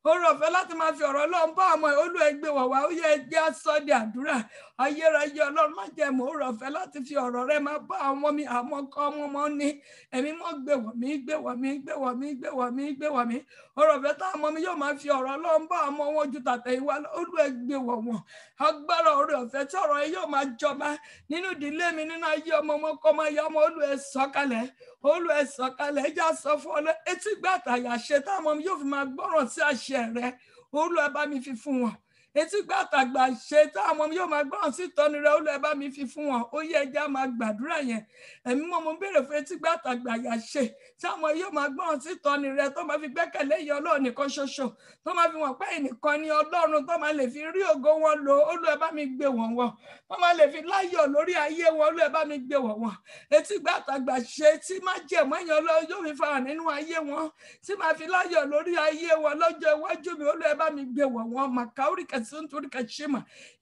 Oore ọ̀fẹ́ láti máa fi ọ̀rọ̀ Ọlọ́run bá ọmọ ẹ̀, Olúwa gbé wọ̀ wá. Ó yẹ ẹjẹ́ sọ di àdúrà. Ayérayé Ọlọ́run má jẹ́ mọ́ oore ọ̀fẹ́ láti fi ọ̀rọ̀ rẹ̀ máa bá ọmọ mi, àwọn ọkọ ọmọ ní ẹ̀mí mọ́ gbé wọ̀ mí, gbé wọ̀ mí, gbé wọ̀ mí, gbé wọ̀ mí, gbé wọ̀ mí. Oore ọ̀fẹ́ táwọn ọmọ mi yóò máa fi ọ̀rọ̀ Ọlọ́run bá ọmọ wọn ju tàtẹ̀yìnwá lọ. Olúwa gbé wọ̀ wọ́n. Agbára oore ọ̀fẹ́ tí ọ̀rọ̀ yẹn yóò máa jọba nínú ìdílé mi, nínú ayé ọmọ kọ́ máa yá ọmọ. Olúwa sọ̀kalẹ̀, Olúwa sọ̀kalẹ̀. Ẹ jẹ́ sọ fún ọ etí gbàtà àyàṣe táwọn ọmọ mi yóò fi máa gbọ́ràn sí àṣẹ rẹ̀. Olúwa bá mi fi fún wọn. etí gbà àtàgbà ṣe táwọn ọmọ mi yóò máa gbọ́ràn sí ìtọ́ni rẹ Olúwa ẹ bá mi fi fún wọn ó yẹ ẹja máa gbàdúrà yẹn ẹ̀mí mọ́ mo béèrè fún etí gbà àtàgbà yà ṣe táwọn yóò máa gbọ́ràn sí ìtọ́ni rẹ tó máa fi gbẹ́kẹ̀lé ìyẹn Ọlọ́run nìkan ṣoṣo tó máa fi wọ́n pé ìnìkan ni Ọlọ́run tó máa lè fi rí ògo wọn lò Olúwa ẹ bá mi gbé wọn wọ̀ tó máa lè fi láyọ̀ lórí ayé wọn Olúwa ẹ bá mi gbé wọn wọ̀ etí gbà àtàgbà ṣe tí má jẹ̀mọ́ ìyẹn Ọlọ́run yóò fi fara nínú ayé wọn tí máa fi láyọ̀ lórí ayé wọn lọ́jọ́ iwájú mi Olúwa ẹ bá mi gbé wọn wọ̀ màkàórìkà sunturìkà ṣímà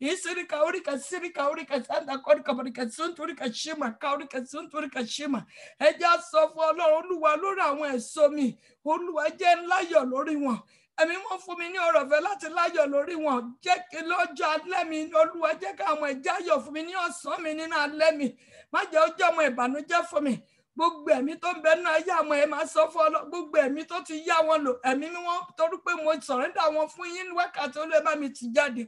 ìsìríkà oríkà síríkà oríkà sáńdà kọ́ríkà bọ̀ríkà sunturìkà ṣímà káórìkà sunturìkà ṣímà ẹ jẹ́ sọ fún Ọlọ́run Olúwa lórí àwọn èso mi Olúwa jẹ́ láyọ̀ lórí wọn ẹ̀mí mọ́ fún mi ní ọrọ̀ ọ̀fẹ́ láti láyọ̀ lórí wọn jẹ́ kí lọ́jọ́ alẹ́ mi Olúwa jẹ́ ká àwọn ẹ̀já yọ̀ fún mi ní ọ̀sán mi nínú alẹ́ mi má jẹ́ ó jẹ́ ọmọ ìbànújẹ́ fún mi gbogbo ẹ̀mí tó ń bẹ náà yá àwọn ẹ̀ máa sọ fún Ọlọ́run gbogbo ẹ̀mí tó ti yá wọn lò ẹ̀mí mi wọ́n torí pé mo sọ̀rẹ́ndà wọn fún yín wákàtí Olúwa bá mi ti jáde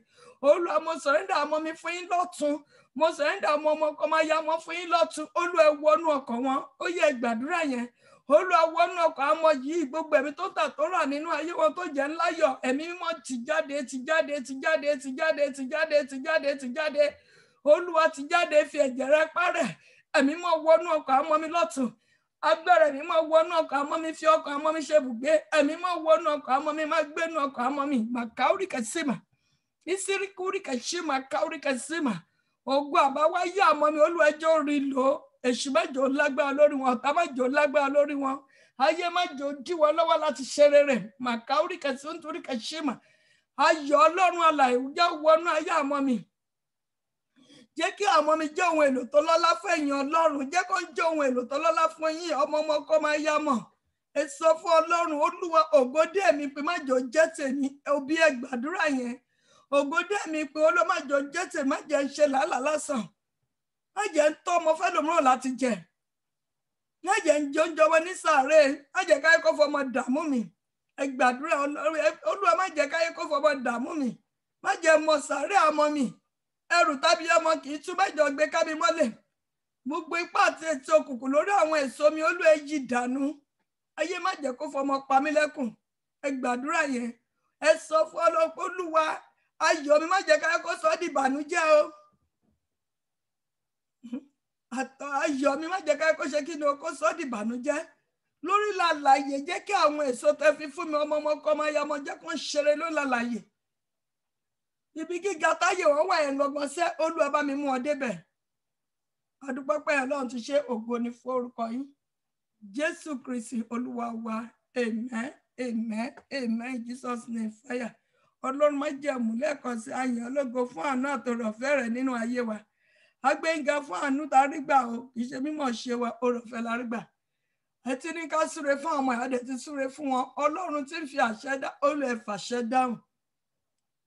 Olúwa mo sọ̀rẹ́ndà ọmọ mi fún yín lọ́tún mo sọ̀rẹ́ndà ọmọ ọkọ máa yá wọn fún yín lọ́tún Olúwa ẹ wọnú ọkàn wọn ó yẹ gbàdúrà yẹn Olúwa wọnú ọkàn àmọ́ yìí gbogbo ẹ̀mí tó tà tó rà nínú ayé wọn tó jẹ́ ńláyọ̀ ẹ̀mí mímọ́ ti jáde ti jáde ti jáde ti jáde ti jáde ti jáde ti jáde Olúwa ti jáde fi ẹ̀jẹ̀ rẹ parẹ́ ẹ̀mí mọ́ wọnú ọkàn àmọ́ mi lọ́tún agbára ẹ̀mí mọ́ wọnú ọkàn àmọ́ mi fi ọkàn àmọ́ mi ṣe bùgbé ẹ̀mí mọ́ wọnú ọkàn àmọ́ mi má gbénú ọkàn àmọ́ mi màkàórí kẹsìmà ìsíríkúrí kẹsìmà káórí kẹsìmà ògùn àbáwáyé àmọ́ mi Olúwa jẹ́ orí lò èṣù mẹ́jọ lágbára lórí wọn ọ̀tá mẹ́jọ lágbára lórí wọn ayé mẹ́jọ dí wọn lọ́wọ́ láti ṣe rere màkàórí kẹsìmà nítorí kẹsìmà ayọ̀ Ọlọ́run alààyè jẹ́ wọnú ayé àmọ́ mi jẹ́ kí àwọn ọmọ mi jẹ́ ohun èlò tó lọ́lá fún ẹ̀yin Ọlọ́run jẹ́ kó jẹ́ ohun èlò tó lọ́lá fún yín ọmọ kó máa yá mọ̀ ẹ sọ fún Ọlọ́run Olúwa ògòdè mi pé má jọ jẹ́ tèmi òbí ẹ gbàdúrà yẹn ògòdè mi pé Olúwa má jọ jẹ́ tèmi má jẹ́ ń ṣe làálàá lásán má jẹ́ ń tọ́ ọmọ fẹ́lòmíràn láti jẹ má jẹ́ ń jẹ oúnjẹ wọn ní sàárè má jẹ́ káyé kó fọmọ dààmú mi ẹ gbàdúrà Olúwa má jẹ́ káyé kó fọmọ dààmú mi má jẹ́ mọ sàárè àmọ́ mi ẹrù tàbí ọmọ kì í tún mẹ́jọ gbé ká mi mọ́lẹ̀ gbogbo ipá àti ètò òkùnkùn lórí àwọn èso mi Olúwa ẹ yí dànù ayé má jẹ́ kó fọmọ pa mí lẹ́kùn ẹ gbàdúrà yẹn ẹ sọ fún Ọlọ́run Olúwa ayọ̀ mi má jẹ́ ká kó sọ di ìbànújẹ́ o àtọ̀ ayọ̀ mi má jẹ́ ká kó ṣe kí ni o kó sọ di ìbànújẹ́ lórí làlàyé jẹ́ kí àwọn èso tẹ́ fi fún mi ọmọ kọ́ máa yá ọmọ jẹ́ kó ń ṣeré lórí làlàyé ibi gíga táyé wọn wà yẹn lọ́gbọ́n sẹ́ Olúwa bá mi mú ọ débẹ̀ adúpẹ́ pé Ọlọ́run ti ṣe ògo ní fún orúkọ yín Jésù Kristi Olúwa wa amen amen amen Jesus name fire Ọlọ́run má jẹ́ àmúlẹ́kọ̀ọ́ sí ayàn ológo fún àánú àtọ̀rọ̀ ọ̀fẹ́ rẹ̀ nínú ayé wa agbẹ́yìnga fún àánú tá a rí gbà o kì í ṣe mímọ̀ ṣe wa oore ọ̀fẹ́ la rí gbà ẹ ti ní ká súre fún àwọn ìyáde ti súre fún wọn Ọlọ́run ti ń fi àṣẹ dá Olúwa ẹ fàṣẹ dáhùn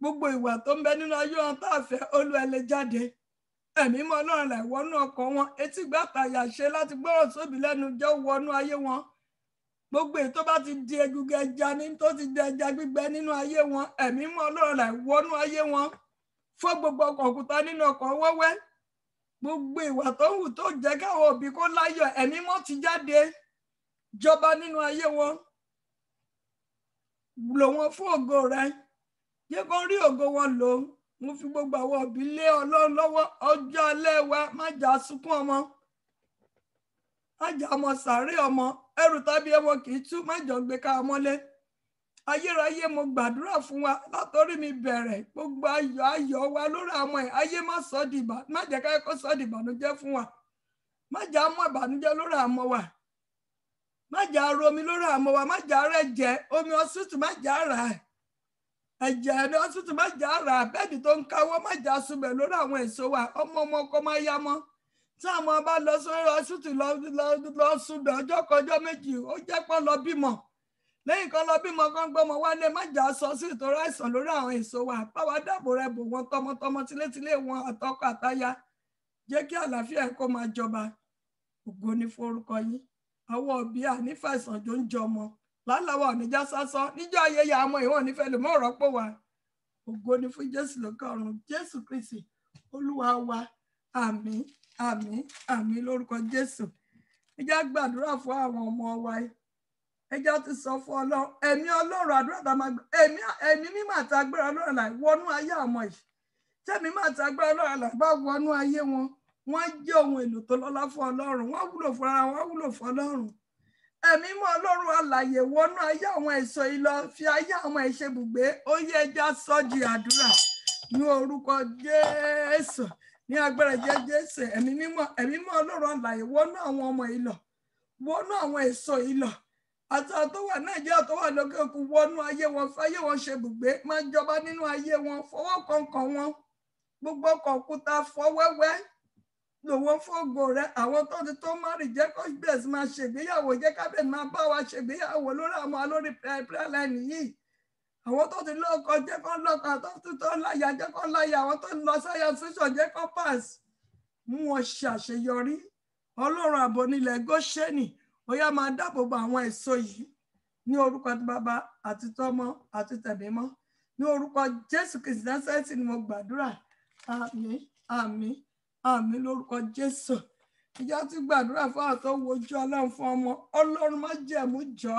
gbogbo ìwà tó ń bẹ nínú ayé wọn tá a fẹ́ Olúwa lè jáde ẹ̀mí mọ́ Ọlọ́run là wọnú ọkàn wọn etí gbà tàyà ṣe láti gbọ́rọ̀ sóbì lẹ́nu jẹ́ wọnú ayé wọn gbogbo èyí tó bá ti di egungun ẹja ní tó ti di ẹja gbígbẹ nínú ayé wọn ẹ̀mí mọ́ Ọlọ́run là wọnú ayé wọn fọ́ gbogbo ọkàn òkúta nínú ọkàn wẹ́wẹ́ gbogbo ìwà tó ń wù tó jẹ́ káwọn òbí kó láyọ̀ ẹ̀mí mọ́ ti jáde jọba nínú ayé wọn lò wọn fún ògo rẹ jẹ́ kó rí ògo wọn lò mo fi gbogbo àwọn òbí lé Ọlọ́run lọ́wọ́ ọjọ́ alẹ́ wa má jà sunkún ọmọ má jà ọmọ sàárè ọmọ ẹrù tàbí ẹwọ kì í tú má jọ gbé ká ọmọlé ayérayé mo gbàdúrà fún wa látọrí mi bẹ̀rẹ̀ gbogbo ayọ̀ wa lórí àwọn ẹ̀ ayé má jẹ́ ká kó sọ di ìbànújẹ́ fún wa má jà mọ́ ìbànújẹ́ lórí àmọ́ wa má jà romi lórí àmọ́ wa má jà rẹ̀ jẹ́ omi ọsùtù má jà rà ẹ̀jẹ̀ ni ọsùtù má jà rà bẹ́ẹ̀dì tó ń káwọ́ má jà subẹ̀ lórí àwọn èso wa ọmọ kọ́ má yá mọ́ tí àwọn bá lọ sórí ọsùtù lọ subẹ̀ ọjọ́ kọjọ́ méjì ó jẹ́ pọ́ lọ bímọ lẹ́yìn kan lọ bímọ kan gbọ́mọ wálé má jà sọ sí ìtọ́ra àìsàn lórí àwọn èso wa báwa dáàbò rẹ bò wọn tọmọtọmọ tilétilé wọn àtọkọ àtaya jẹ́ kí àlàáfíà kó máa jọba ògo ní forúkọ yín àwọn òbí ànífàìsàn tó ń jọ ọmọ láláwà oníjà sásán níjọ́ ayẹyẹ àwọn ìwọ̀n nífẹ̀ẹ́ lè mọ́ ọ̀rọ̀ pò wá ògo ní fún Jésù lókè ọ̀run Jésù Kristi Olúwa wa àmín àmín àmín lórúkọ Jésù ẹ jẹ́ gbàdúrà fún àwọn ọmọ wa ẹjọ́ ti sọ fún ọlọ́run ẹ̀mí ọlọ́run àdúrà tá a máa gbọ́ ẹ̀mí mímọ́ àti agbára ọlọ́run láì wọnú ayé ọmọ yìí tẹ́mi máa ti agbára ọlọ́run láì bá wọnú ayé wọn wọ́n jẹ́ ohun èlò tó lọ́lá fún ọlọ́run wọ́n wúlò fún ara wọn wúlò fún ọlọ́run ẹ̀mí mọ́ ọlọ́run alààyè wọnú ayé àwọn èso yìí lọ fi ayé àwọn èṣe bùgbé ó yẹ ẹja sọ́ọ̀dì àdúrà ní orúkọ Jésù ní agbára Jésù ẹ̀mí mọ́ ọlọ́run alààyè wọnú àwọn ọmọ yìí lọ wọnú àwọn èso yìí lọ àti àwọn tó wà Nàìjíríà tó wà lókè òkun wọnú ayé wọn fáyé wọn ṣe bùgbé máa jọba nínú ayé wọn fọwọ́ kọ̀ọ̀kan wọn gbogbo kọ̀ǹkúta fọwẹ́wẹ́ lòun fògo rẹ àwọn tó ti tó má rí jẹ́ kó bẹ̀rẹ̀ sí máa ṣègbéyàwó jẹ́ kábẹ̀ máa bá wa ṣègbéyàwó lórí àwọn alórí pẹ́ẹ́lẹ́nì yìí àwọn tó ti lọ́kọ jẹ́ kó lọ́kọ tó ti tó láyà jẹ́ kó láyà àwọn tó ti lọ sáyà sísọ̀ jẹ́ kó pass mú wọn ṣàṣeyọrí ọlọ́run ààbò nílẹ̀ Góṣẹ́nì ó yá máa dáàbò bo àwọn èso yìí ní orúkọ tí bàbá àti tọmọ àti tẹ̀mímọ́ ní orúkọ Jésù Kristi Násárẹ́tì ni mo gbàdúrà àmín àmín àmín lórúkọ Jésù ìjọ tí gbàdúrà fún àwọn tó wojú ọlọ́run fún ọmọ ọlọ́run má jẹ̀mú jọ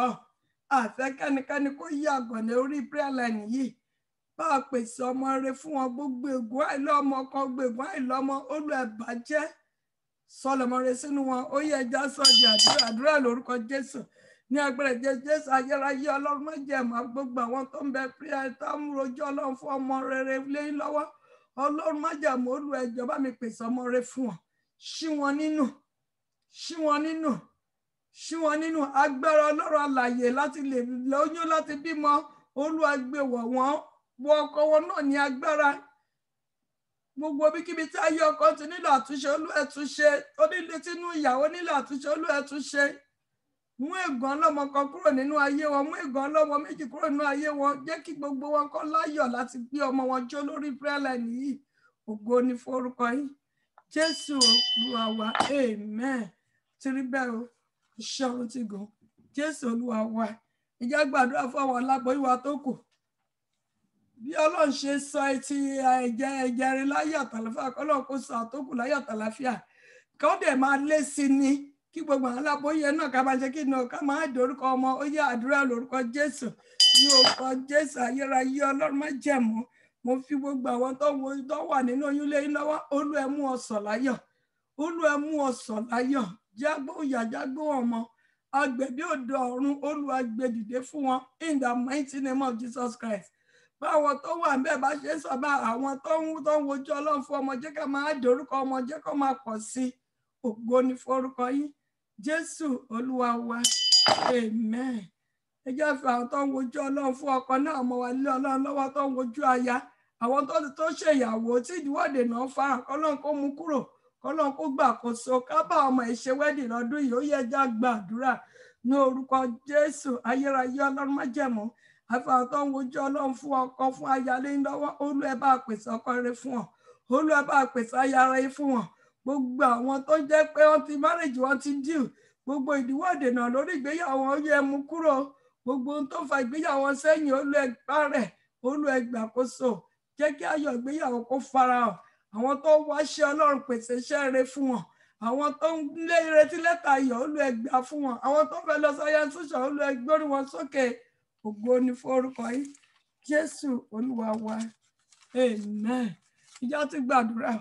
àfẹ́ kẹ́nikẹ́ni kó yí àgọ̀nà orí prayer line yìí bá a pèsè ọmọ rere fún wọn gbogbo ègún àìlọ́mọ kan gbogbo ègún àìlọ́mọ olú ẹ̀bàjẹ́ sọlọmọ rẹ sínú wọn ó yẹ ẹja sọ di àdúrà lórúkọ Jésù ní agbára Jésù ayérayé ọlọ́run má jẹ̀mú gbogbo àwọn tó ń bẹ prayer tó ń rojú ọlọ́run fún ọmọ rere lẹ́yìn lọ́wọ́ ọlọ́run má jẹ̀mú olú ẹjọ́ bá mi pèsè ọmọ rere fún wọn ṣí wọn nínú ṣí wọn nínú ṣí wọn nínú agbára ọlọ́run alààyè láti lè lóyún láti bímọ Olúwa gbé wọ̀ wọ́n wọ ọkọ wọn náà ní agbára gbogbo bíkíbi tí ayé ọkọ ti nílò àtúnṣe Olúwa ẹ túnṣe onílé tínú ìyàwó nílò àtúnṣe Olúwa ẹ túnṣe mú ègàn ọlọ́mọ kan kúrò nínú ayé wọn mú ègàn ọlọ́mọ méjì kúrò nínú ayé wọn jẹ́ kí gbogbo wọn kó láyọ̀ láti gbé ọmọ wọn jó lórí prayer line yìí ògo ni forúkọ yín Jésù Olúwa wa amen tí rí bẹ́ẹ̀ o iṣẹ́ ọ̀run ti gùn Jésù Olúwa wa ìjẹ́ gbàdúrà fún àwọn aláboyún wa tó kù bí Ọlọ́run ṣe sọ etí ẹ̀jẹ̀rin láyọ̀ àtàlàfíà kọ́lọ́run kó sọ àtókù láyọ̀ àtàlàfíà kọ́ dẹ̀ máa lé sí ni kí gbogbo àwọn aláboyún náà ká máa ṣe kí náà ká máa dorúkọ ọmọ ó yá àdúrà lórúkọ Jésù ní orúkọ Jésù ayérayé Ọlọ́run má jẹ̀mú mo fi gbogbo àwọn tó wà nínú oyún lẹ́yìn lọ́wọ́ Olú ẹ mú ọsàn láyọ̀ Olú ẹ mú ọsàn láyọ̀ jágbó ìyá jágbó ọmọ agbẹ̀bí òde ọ̀run Olúwa gbé dìde fún wọn in the mighty name of Jesus Christ báwọn tó wà ń bẹ̀ bá ṣe sọ bá àwọn tó ń wojú Ọlọ́run fún ọmọ jẹ́ ká máa dorúkọ ọmọ jẹ́ kó máa pọ̀ sí ògo ni forúkọ yín Jésù Olúwa wa amen ẹ jẹ́ fi àwọn tó ń wojú Ọlọ́run fún ọkọ náà ọmọ wa lé Ọlọ́run lọ́wọ́ tó ń wojú aya àwọn tó ṣèyàwó tí ìdíwọ́dè náà fa Ọlọ́run kó mú kúrò Ọlọ́run kó gbàkóso ká bá ọmọ ìṣe wẹ́dì lọ́dún yìí ó yẹ já gbàdúrà ní orúkọ Jésù ayérayé Ọlọ́run má jẹ̀mú àfàwọn tó ń wojú Ọlọ́run fún ọkọ fún aya lẹ́yìn lọ́wọ́ Olú ẹ bá pèsè ọkọ rere fún wọn Olú ẹ bá pèsè aya rere fún wọn gbogbo àwọn tó jẹ́ pé wọ́n ti márèjì wọn ti díù gbogbo ìdíwọ́dè náà lórí ìgbéyàwó ó yẹ mú kúrò gbogbo ohun tó fa ìgbéyàwó sẹ́yìn Olú ẹ parẹ́ Olú ẹ gbàkóso jẹ́ kí ayọ̀ ìgbéyàwó kó farahàn àwọn tó wáṣẹ́ Ọlọ́run pèsè iṣẹ́ rere fún wọn àwọn tó ń lé ìrètí lẹ́tà ayọ̀ Olú ẹ gbà fún wọn àwọn tó fẹ́ lọ sáyà ṣoṣọ Olú ẹ gbórí wọn sókè ògo ni forúkọ yín Jésù Olúwa wa amen ìjọ ti gbàdúrà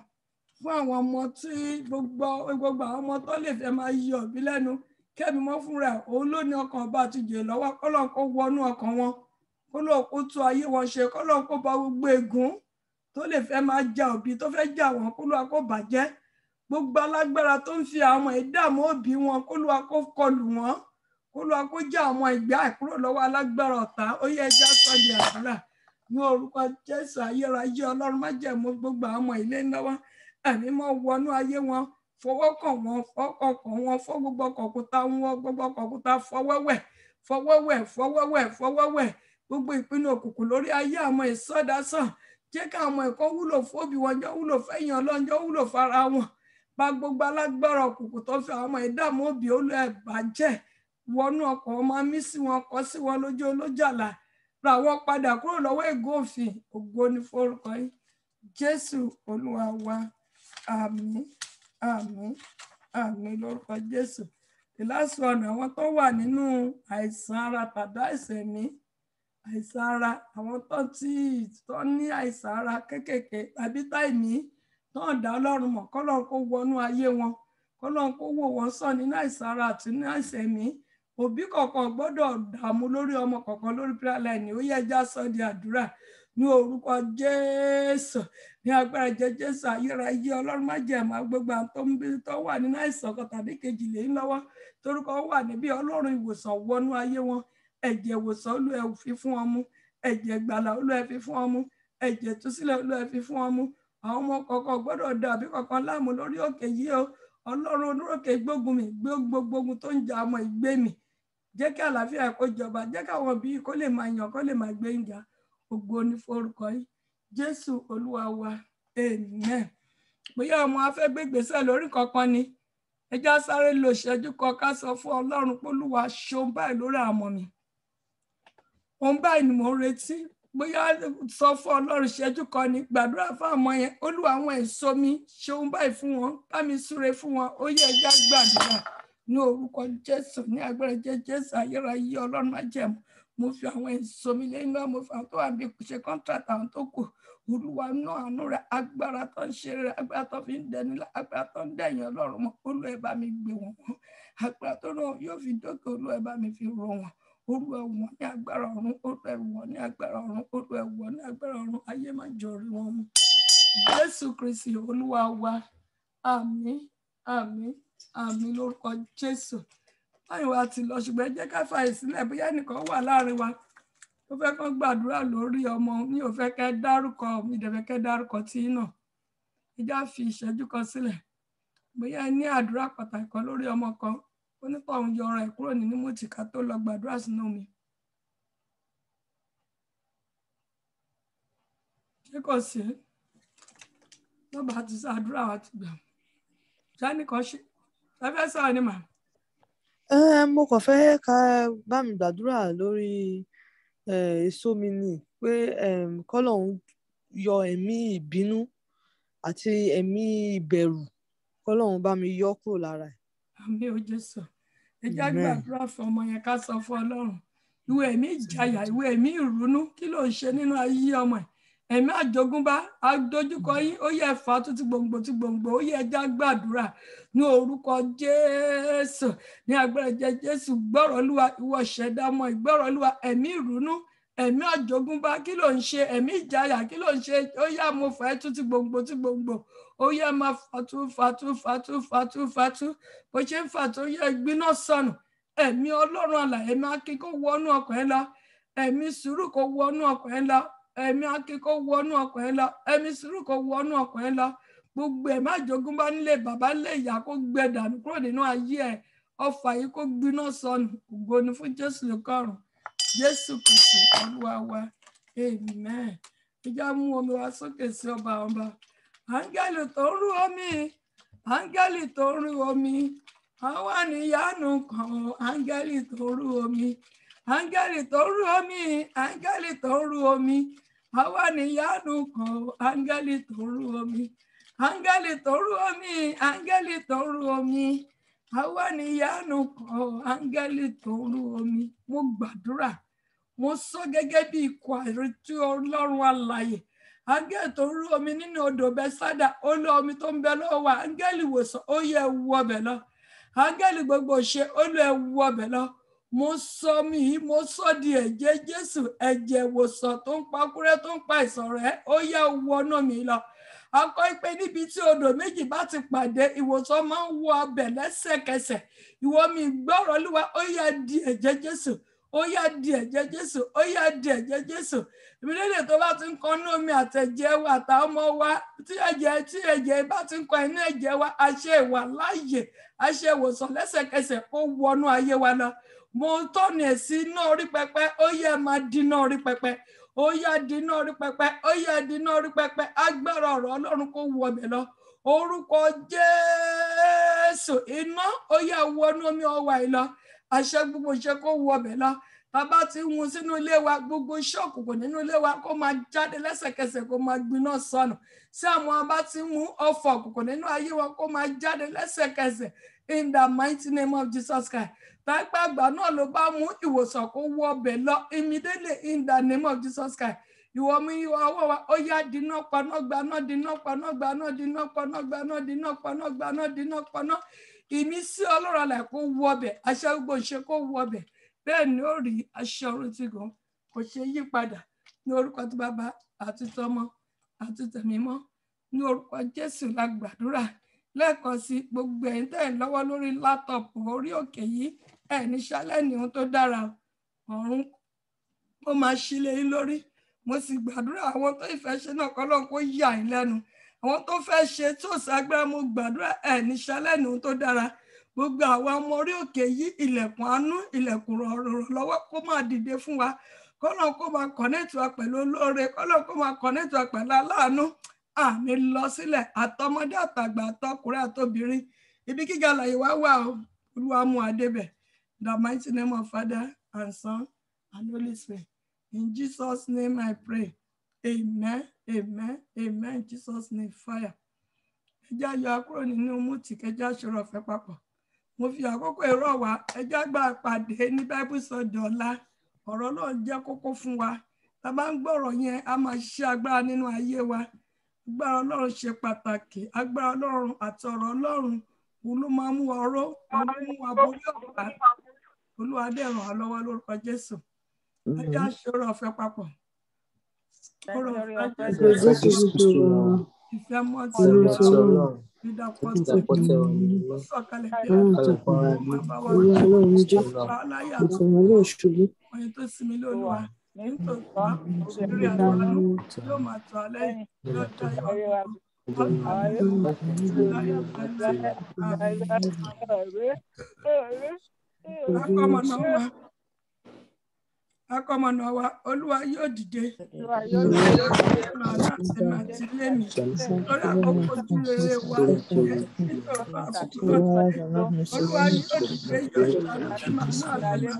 fún àwọn ọmọ tí gbogbo àwọn ọmọ tó lè fẹ́ máa yí ọ̀bí lẹ́nu kẹ́mi mọ́ fúnra òun ló ní ọkàn ọba àtijọ́ lọ́wọ́ kọ́lọ́n kó wọnú ọkàn wọn kọ́lọ́n kó tún ayé wọn ṣe kọ́lọ́n kó bá gbogbo ègún tó lè fẹ́ máa ja òbí tó fẹ́ jà wọ́n kọ́lọ́n kó bàjẹ́ gbogbo alágbára tó ń fi àwọn ìdààmú òbí wọn kọ́lọ́n kó kọlù wọn kọ́lọ́n kó já àwọn ìgbà àìkúrò lọ́wọ́ alágbára ọ̀tá ó yẹ ẹja sọ́ọ̀dì àdúrà ní orúkọ Jésù ayérayé Ọlọ́run má jẹ̀mú gbogbo àwọn ọmọ ilé lọ́wọ́ ẹ̀mí mọ́ wọnú ayé wọn fọwọ́ kàn wọ́n fọ́kàn kàn wọ́n fọ́ gbogbo kọ̀kúta wọn gbogbo kọ̀kúta fọwọ́wẹ̀ gbogbo ìpinnu òkùnkùn lórí ayé àwọn ìsọdásàn jẹ́ ká àwọn ẹ̀kọ́ wúlò fóbi wọn jọ wúlò fẹ́yìn ọlọ́njọ́ wúlò fara wọn bá gbogbo alágbára òkùnkùn tó fi àwọn ìdààmú òbí olú ẹ̀ bàjẹ́ wọnú ọkọ̀ wọn máa mí sí wọn kọ́ sí wọn lójú olójàlá ra wọn padà kúrò lọ́wọ́ ègún òfin ògo ni forúkọ yín Jésù Olúwa wa àmín àmín àmín lórúkọ Jésù the last one àwọn tó wà nínú àìsàn ara tàbí àìsàn ẹ̀mí àìsàn ara àwọn tó ní àìsàn ara kéékèèké tàbí táìmí tó ń dá Ọlọ́run mọ̀ kọ́lọ́run kó wọnú ayé wọn kọ́lọ́run kó wò wọ́n sàn nínú àìsàn ara àti ní àìsàn ẹ̀mí òbí kọ̀ọ̀kan gbọ́dọ̀ dààmú lórí ọmọ kọ̀ọ̀kan lórí prayer line ó yẹ já sọ di àdúrà ní orúkọ Jésù ní agbára Jésù ayérayé Ọlọ́run má jẹ́ àmọ́ gbogbo àwọn tó wà nínú àìsàn kan tàbí kejì lẹ́yìn lọ́wọ́ torúkọ wà níbí Ọlọ́run ìwòsàn wọnú ayé wọn ẹ̀jẹ̀ ìwòsàn Olúwa fi fún wọn mú ẹ̀jẹ̀ ìgbàlà Olúwa fi fún wọn mú ẹ̀jẹ̀ ìtúsílẹ̀ Olúwa fi fún wọn mú àwọn ọmọ kọ̀ọ̀kan gbọ́dọ̀ dàbí kọ̀ọ̀kan láàmú lórí òkè yìí o Ọlọ́run olórókè gbógun mi gbogbo ogun tó ń jà ọmọ ìgbé mi jẹ́ kí àlàáfíà kó jọba jẹ́ káwọn bí kó lè máa yàn kó lè máa gbé ìjà ògo ní forúkọ yìí Jésù Olúwa wa amen. Bóyá ọmọ afẹ́ gbé ìgbésẹ̀ lórí kankan ni ẹjá sáré lo ìṣẹ́jú kan ká sọ fún Ọlọ́run pé Olúwa ṣeun báyìí lórí àwọn ọmọ mi òun báyìí ni mò ń retí bóyá sọ fún Ọlọ́run ìṣẹ́jú kan ni gbàdúrà fún àwọn yẹn Olúwa àwọn èso mi ṣeun báyìí fún wọn bá mi súre fún wọn ó yẹ ẹjá gbàdúrà ní orúkọ Jésù ní agbára Jésù ayérayé Ọlọ́run má jẹ̀mú mo fi àwọn èso mi lẹ́yìn náà mo fi àwọn tó wà bí ṣe kọ́ńtrátà àwọn tó kù Olúwa náà àánú rẹ agbára tó ń ṣe rẹ agbára tó fi ń dẹni agbára tó ń dẹ̀yìn Ọlọ́run mọ́ Olúwa ẹ bá mi gbé wọn agbára tó náà yóò fi dókè Olúwa ẹ bá mi fi rọ wọn Olúwa wọn ní agbára ọ̀run Olúwa wọn ní agbára ọ̀run Olúwa wọn ní agbára ọ̀run ayé má jọrí wọn mú Jésù Kristi Olúwa wa àmín àmín àmín lórúkọ Jésù báyìí wá ti lọ ṣùgbọ́n jẹ́ ká fààyè sílẹ̀ bóyá nìkan wà láàrin wa tó fẹ́ kán gbàdúrà lórí ọmọ mi ò fẹ́ kẹ́ dárúkọ mi dẹ̀ fẹ́ kẹ́ dárúkọ tí náà ìjà fi ìṣẹ́jú kan sílẹ̀ bóyá ní àdúrà pàtàkì kan lórí ọmọ kan ó nípa òun yọ ọ̀rọ̀ ẹ̀ kúrò nínú mọ́tìká tó lọ gbàdúrà sínú mi. ṣé kò sí lọ́ba àti àdúrà wa ti gbà jáde kan ṣe fẹ́ sọ̀rọ̀ ni mà. Mo kàn fẹ́ ká bá mi gbàdúrà lórí èso mi ni pé kọ́lọ́hún yọ ẹ̀mí ìbínú àti ẹ̀mí ìbẹ̀rù kọ́lọ́hún bá mi yọ kúrò lára ẹ̀. Àmín o Jésù ẹ jẹ́ gbàdúrà fún ọmọ yẹn ká sọ fún Ọlọ́run ìwé ẹ̀mí ìjayà ìwé ẹ̀mí ìrònú kí ló ń ṣe nínú ayé ọmọ ẹ̀ ẹ̀mí àjogúnbá àdójúkọ yín ó yẹ ẹ̀fà tó ti gbòǹgbò ó yẹ ẹja gbàdúrà ní orúkọ Jésù ní agbára Jésù gbọ́rọ̀ Olúwa ìwọ ṣẹ̀dá ọmọ ìgbọ́rọ̀ Olúwa ẹ̀mí ìrònú ẹ̀mí àjogúnbá kí ló ń ṣe ẹ̀mí ìjayà kí ló ń ṣe ó yá mo fà tó ti gbòǹgbò ó yẹ máa fàtú bó ṣe ń fà tó yẹ gbiná sọnù ẹ̀mí Ọlọ́run àlàyé máa kí kó wọnú ọkàn ẹ lọ ẹ̀mí sùúrù kó wọnú ọkàn ẹ lọ ẹ̀mí akíkó wọnú ọkàn ẹ lọ ẹ̀mí sùúrù kó wọnú ọkàn ẹ lọ gbogbo ẹ̀mí àjogúnbá nílé bàbá lé ìyá kó gbẹ dànù kúrò nínú ayé ẹ ọfà yìí kó gbiná sọnù ògo ni fún Jésù lókọrùn Jésù Kristi Olúwa wa amen. Ìjà mú omi wá sókè sí ọba ọba áńgẹ́lì tó ń rú omi áńgẹ́lì tó ń rú omi àwa níyanu kan áńgẹ́lì tó ń rú omi áńgẹ́lì tó ń rú omi áńgẹ́lì tó ń rú omi àwa níyanu kan áńgẹ́lì tó ń rú omi áńgẹ́lì tó ń rú omi áńgẹ́lì tó ń rú omi àwa níyanu kan áńgẹ́lì tó ń rú omi. Mo gbàdúrà mo sọ gẹ́gẹ́ bí ikọ̀ àìretí Ọlọ́run alààyè áńgẹ́lì tó ń rú omi nínú odò Bẹ́sádà ó lé omi tó ń bẹ lọ́wọ́ wa áńgẹ́lì ìwòsàn ó yẹ wọ ọbẹ̀ lọ áńgẹ́lì gbogbo ṣe ó lé wọ ọbẹ̀ lọ mo sọ mi yìí mo sọ di ẹ̀jẹ̀ Jésù ẹ̀jẹ̀ ìwòsàn tó ń pa kúrẹ́ tó ń pa ìsàn rẹ̀ ó yẹ wọnú mi lọ akọ pé níbi tí odò méjì bá ti pàdé ìwòsàn máa ń wọ ọbẹ̀ lẹ́sẹ̀kẹsẹ̀ ìwọ mi gbọ́rọ̀ Olúwa ó yẹ di ẹ̀jẹ̀ Jésù ó yá di ẹ̀jẹ̀ Jésù ó yá di ẹ̀jẹ̀ Jésù ìbílẹ̀ tó bá ti ń kan ní omi àtẹ̀jẹ̀ wa àtàwọn ọmọ wa tí ẹ̀jẹ̀ bá ti ń kan inú ẹ̀jẹ̀ wa àṣẹ ìwà láàyè àṣẹ ìwòsàn lẹ́sẹ̀kẹsẹ̀ ó wọnú ayé wa lọ mo tọ́nu ẹ̀ sí iná orí pẹpẹ ó yẹ máa dínà orí pẹpẹ ó yá dínà orí pẹpẹ ó yá dínà orí pẹpẹ agbára ọ̀rọ̀ Ọlọ́run kó wọ ọbẹ̀ lọ orúkọ Jésù iná ó yá wọnú omi ọwà ìlọ àṣẹ gbogbo ṣe kó wọ ọbẹ̀ lọ bàbá tí ń hun sínú ilé wa gbogbo iṣẹ́ òkùnkùn nínú ilé wa kó máa jáde lẹ́sẹ̀kẹsẹ̀ kó máa gbiná sọnù sí àwọn bá ti ń hun ọfọ̀ òkùnkùn nínú ayé wa kó máa jáde lẹ́sẹ̀kẹsẹ̀ in the mighty name of Jesus Christ. Tápẹ́ àgbà náà ló bá mú ìwòsàn kó wọ ọbẹ̀ lọ immediately in the name of Jesus Christ. Ìwọ mi ìwọ ọwọ́ wa ó yá dínà paná gbaná dínà paná gbaná dínà paná gbaná dínà paná gbaná dínà paná. Ìmísí Ọlọ́run alààyè kó wọ ọbẹ̀ àṣẹ gbogbo ìṣe kó wọ ọbẹ̀ bẹ́ẹ̀ ni ó rí àṣẹ ọ̀run tí gùn kò ṣe yí padà ní orúkọ tí Bàbá àti tọmọ àti tẹ̀mí mọ́ ní orúkọ Jésù la gbàdúrà lẹ́ẹ̀kan sí gbogbo ẹ̀yin tẹ́ ń lọ́wọ́ lórí láptọ̀pù orí òkè yìí ẹ̀ ní ṣálẹ̀ ní ohun tó dára ọ̀run ó máa ṣílẹ̀ yín lórí mo sì gbàdúrà àwọn tó ìfẹ́ ṣe náà kọ́ lọ́n kó yà yín lẹ́nu àwọn tó fẹ́ ṣe tó ságbára mo gbàdúrà ẹ̀ ní ṣálẹ̀ ní ohun tó dára gbogbo àwọn ọmọ orí òkè yìí ilẹ̀kùn àánú ilẹ̀kùn rọ̀rọ̀ lọ́wọ́ kó máa dìde fún wa kọ́lọ́n kó máa kọ̀nẹ́tì wa pẹ̀lú olóore kọ́lọ́n kó máa kọ̀nẹ́tì wa pẹ̀lú aláàánú àmì lọ sílẹ̀ àtọmọdé àtàgbà àtọkùnrin àtobìnrin ibi gíga làyè wá wà ó Olúwa mú adébẹ̀ the mighty name of Father and Son and Holy Spirit in Jesus name I pray amen amen amen in Jesus name fire ẹjẹ́ ayọ̀ akúrò nínú mútì kẹjẹ́ aṣọ́rọ̀ ọ̀fẹ́ papọ̀ mo fi àkókò èrò wa ẹjẹ́ àgbà pàdé ní Bible study ọ̀la ọ̀rọ̀ náà jẹ́ kókó fún wa tá a bá ń gbọ́rọ̀ yẹn a máa ṣe agbára nínú ayé wa agbára Ọlọ́run ṣe pàtàkì agbára Ọlọ́run àti ọ̀rọ̀ Ọlọ́run òun ló máa mú wa ró òun ló mú wa borí ọ̀pá Olúwa dé ràn wá lọ́wọ́ lórúkọ Jésù ẹjẹ́ aṣọ́rọ̀ ọ̀fẹ́ papọ̀ ọ̀rọ̀ ọ̀fẹ́ Jésù ìfẹ́ mọ́ ti Ọlọ́run ìdàpọ̀ tí ó sọ̀kalẹ̀ bí ọ̀pọ̀ bá wà láyé àwọn ọ̀yẹ́ tó sinmi lóluwà nítorí òṣèré àdúránú yóò máa tọ́ alẹ́ lọ́jọ́ ìwà akọmọnà wa Olúwa yóò dìde àti lémi lórí àkókò ojú rere wa nítorí àkókò Olúwa yóò dìde yóò ṣàánú sí màmá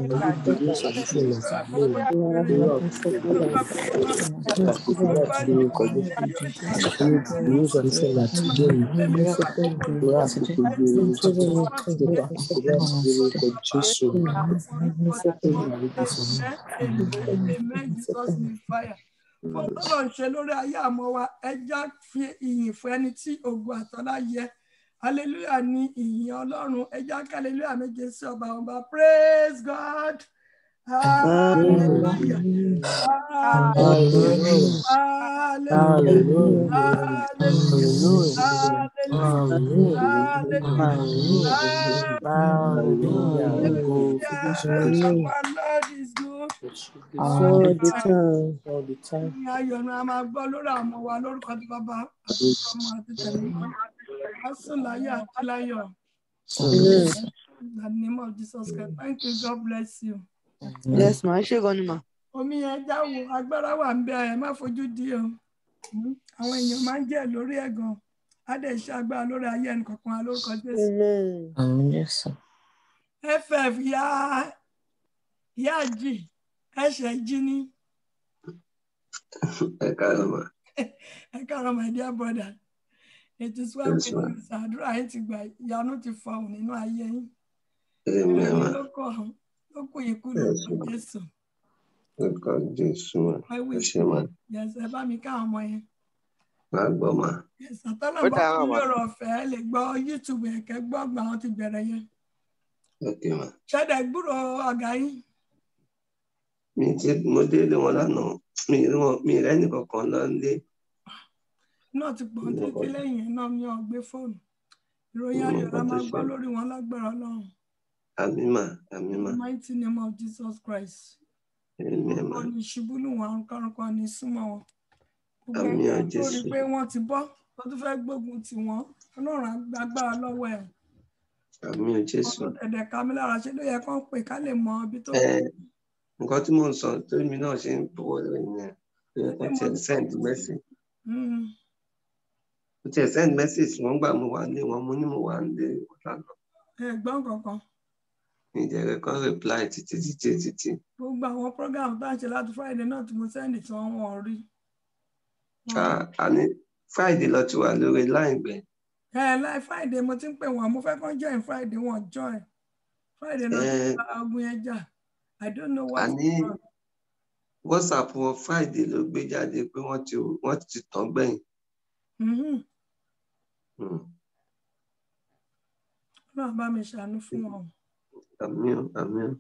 Amen. Jesus name fire. Fún tọ́lọ̀ ń ṣe lórí ayé àmọ́ wa ẹja fi ìyìn fún ẹni tí ògo àtọ́lá yẹ. Hallelujah ní ìyìn Ọlọ́run ẹja hallelujah méje sí ọba ọba. Praise God. Hallelujah. Hallelujah. Hallelujah. All the time. Ayọ̀ ni a máa gbọ́ lórí àwọn wa lórúkọ tí bàbá àti ọmọ àti tẹ̀lé wọn. A sùn láyọ̀ àti láyọ̀. In the name of Jesus Christ. Thank you. God bless you. Yes, ma. Ṣé gan ni ma? Omi ẹja wo agbára wà ń bẹ ẹ má fojú di o. Àwọn èèyàn máa ń jẹ́ lórí ẹ̀gàn. Á dẹ̀ ṣe agbára lórí ayé ẹnì kọ̀ọ̀kan wa lórúkọ Jésù. FF yá jì ẹ̀ṣẹ̀ jí ní. Ẹ káàárọ̀ my dear brother. It is well with you. Àdúrà yín ti gbà ìyanu ti fọhùn nínú ayé yín. Ló kù ikú lórúkọ Jésù. Lórúkọ Jésù. Ẹ ṣé ma. Yes, ẹ bá mi ká àwọn ọmọ yẹn. Máa gbọ́ ma. Yes, àtọ́nà bá kú lórí ọ̀fẹ́ lè gbọ́ YouTube ẹ̀kẹ́ gbọ́gbà wọn ti bẹ̀rẹ̀ yẹn. Okay ma. Ṣẹ́dẹ̀ gbúrò ọ̀gá yín. Mo délé wọn lánàá. Mi rẹ́ nìkankan lọ́lé. Náà ti pọ̀ títí lẹ́yìn náà mi ò gbé fóònù. Ìròyìn ayọ̀ la máa gbọ́ lórí wọn lágbára Ọlọ́run. Àmín ma, àmín ma. In the mighty name of Jesus Christ. Àmín ma. Wọ́n ní ṣubú lù wọn, kọ́rùnkọ́ ní súnmọ́ wọn. Àmín o Jésù. Lórí pé wọ́n ti bọ́, tó tún fẹ́ gbógun tì wọ́n. Ọlọ́run agbára lọ́wọ́ ẹ̀. Àmín o Jésù. Ẹ̀dẹ̀ Kamilára ṣe ló yẹ kán pè ká lè mọ ibi tó. Nǹkan tí mò ń sọ tó mi náà ṣe ń bọ̀ lóyún yẹn. Ó ti send message. Ó ti send message wọ́n gbà mo wà ní wọn mo ní mo wà ní ọ̀la lọ. Ẹ̀gbọ́n kankan. mi ìdẹ̀rẹ̀ kan reply títí. Gbogbo àwọn program tá à ń ṣe láti Friday náà tí mo sẹ́ndì tí wọ́n rí. Àní Friday lọ ti wà lórí line gbẹ. Láì Friday mo ti ń pè wọ́n, mo fẹ́ kàn join Friday, wọ́n join. Friday náà ti bá ogun yẹn jà. I don't know what. Àní WhatsApp wọn Friday ló gbé jáde pé wọ́n ti tán gbẹ̀yìn. Ọlọ́run bá mi ṣàánú fún wọn. Àmín, àmín.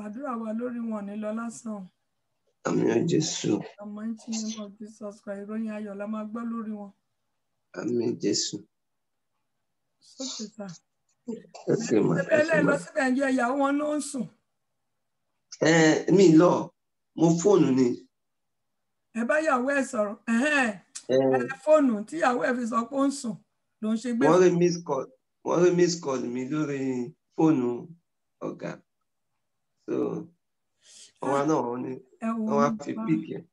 Àdúrà wa lórí wọn ní lọ lásán. Àmín Jésù. Àmọ́ ń tí name of Jesus Christ, ìròyìn ayọ̀ la máa gbọ́ lórí wọn. Àmín Jésù. Sókè sá. Okay, ma. Ẹlẹ́ lọ síbẹ̀ ń jẹ́ ìyàwó wọn ló ń sùn. Mi lọ, mo fóònù ni. Ẹ bá ìyàwó ẹ sọ̀rọ̀. Fóònù tí ìyàwó ẹ fi sọ pé ó ń sùn ló ń ṣe gbé. Wọ́n rí miss call mi lórí fóònù ọ̀gá. So, ọwọ́ náà wọ́n wá fi píkì ẹ̀.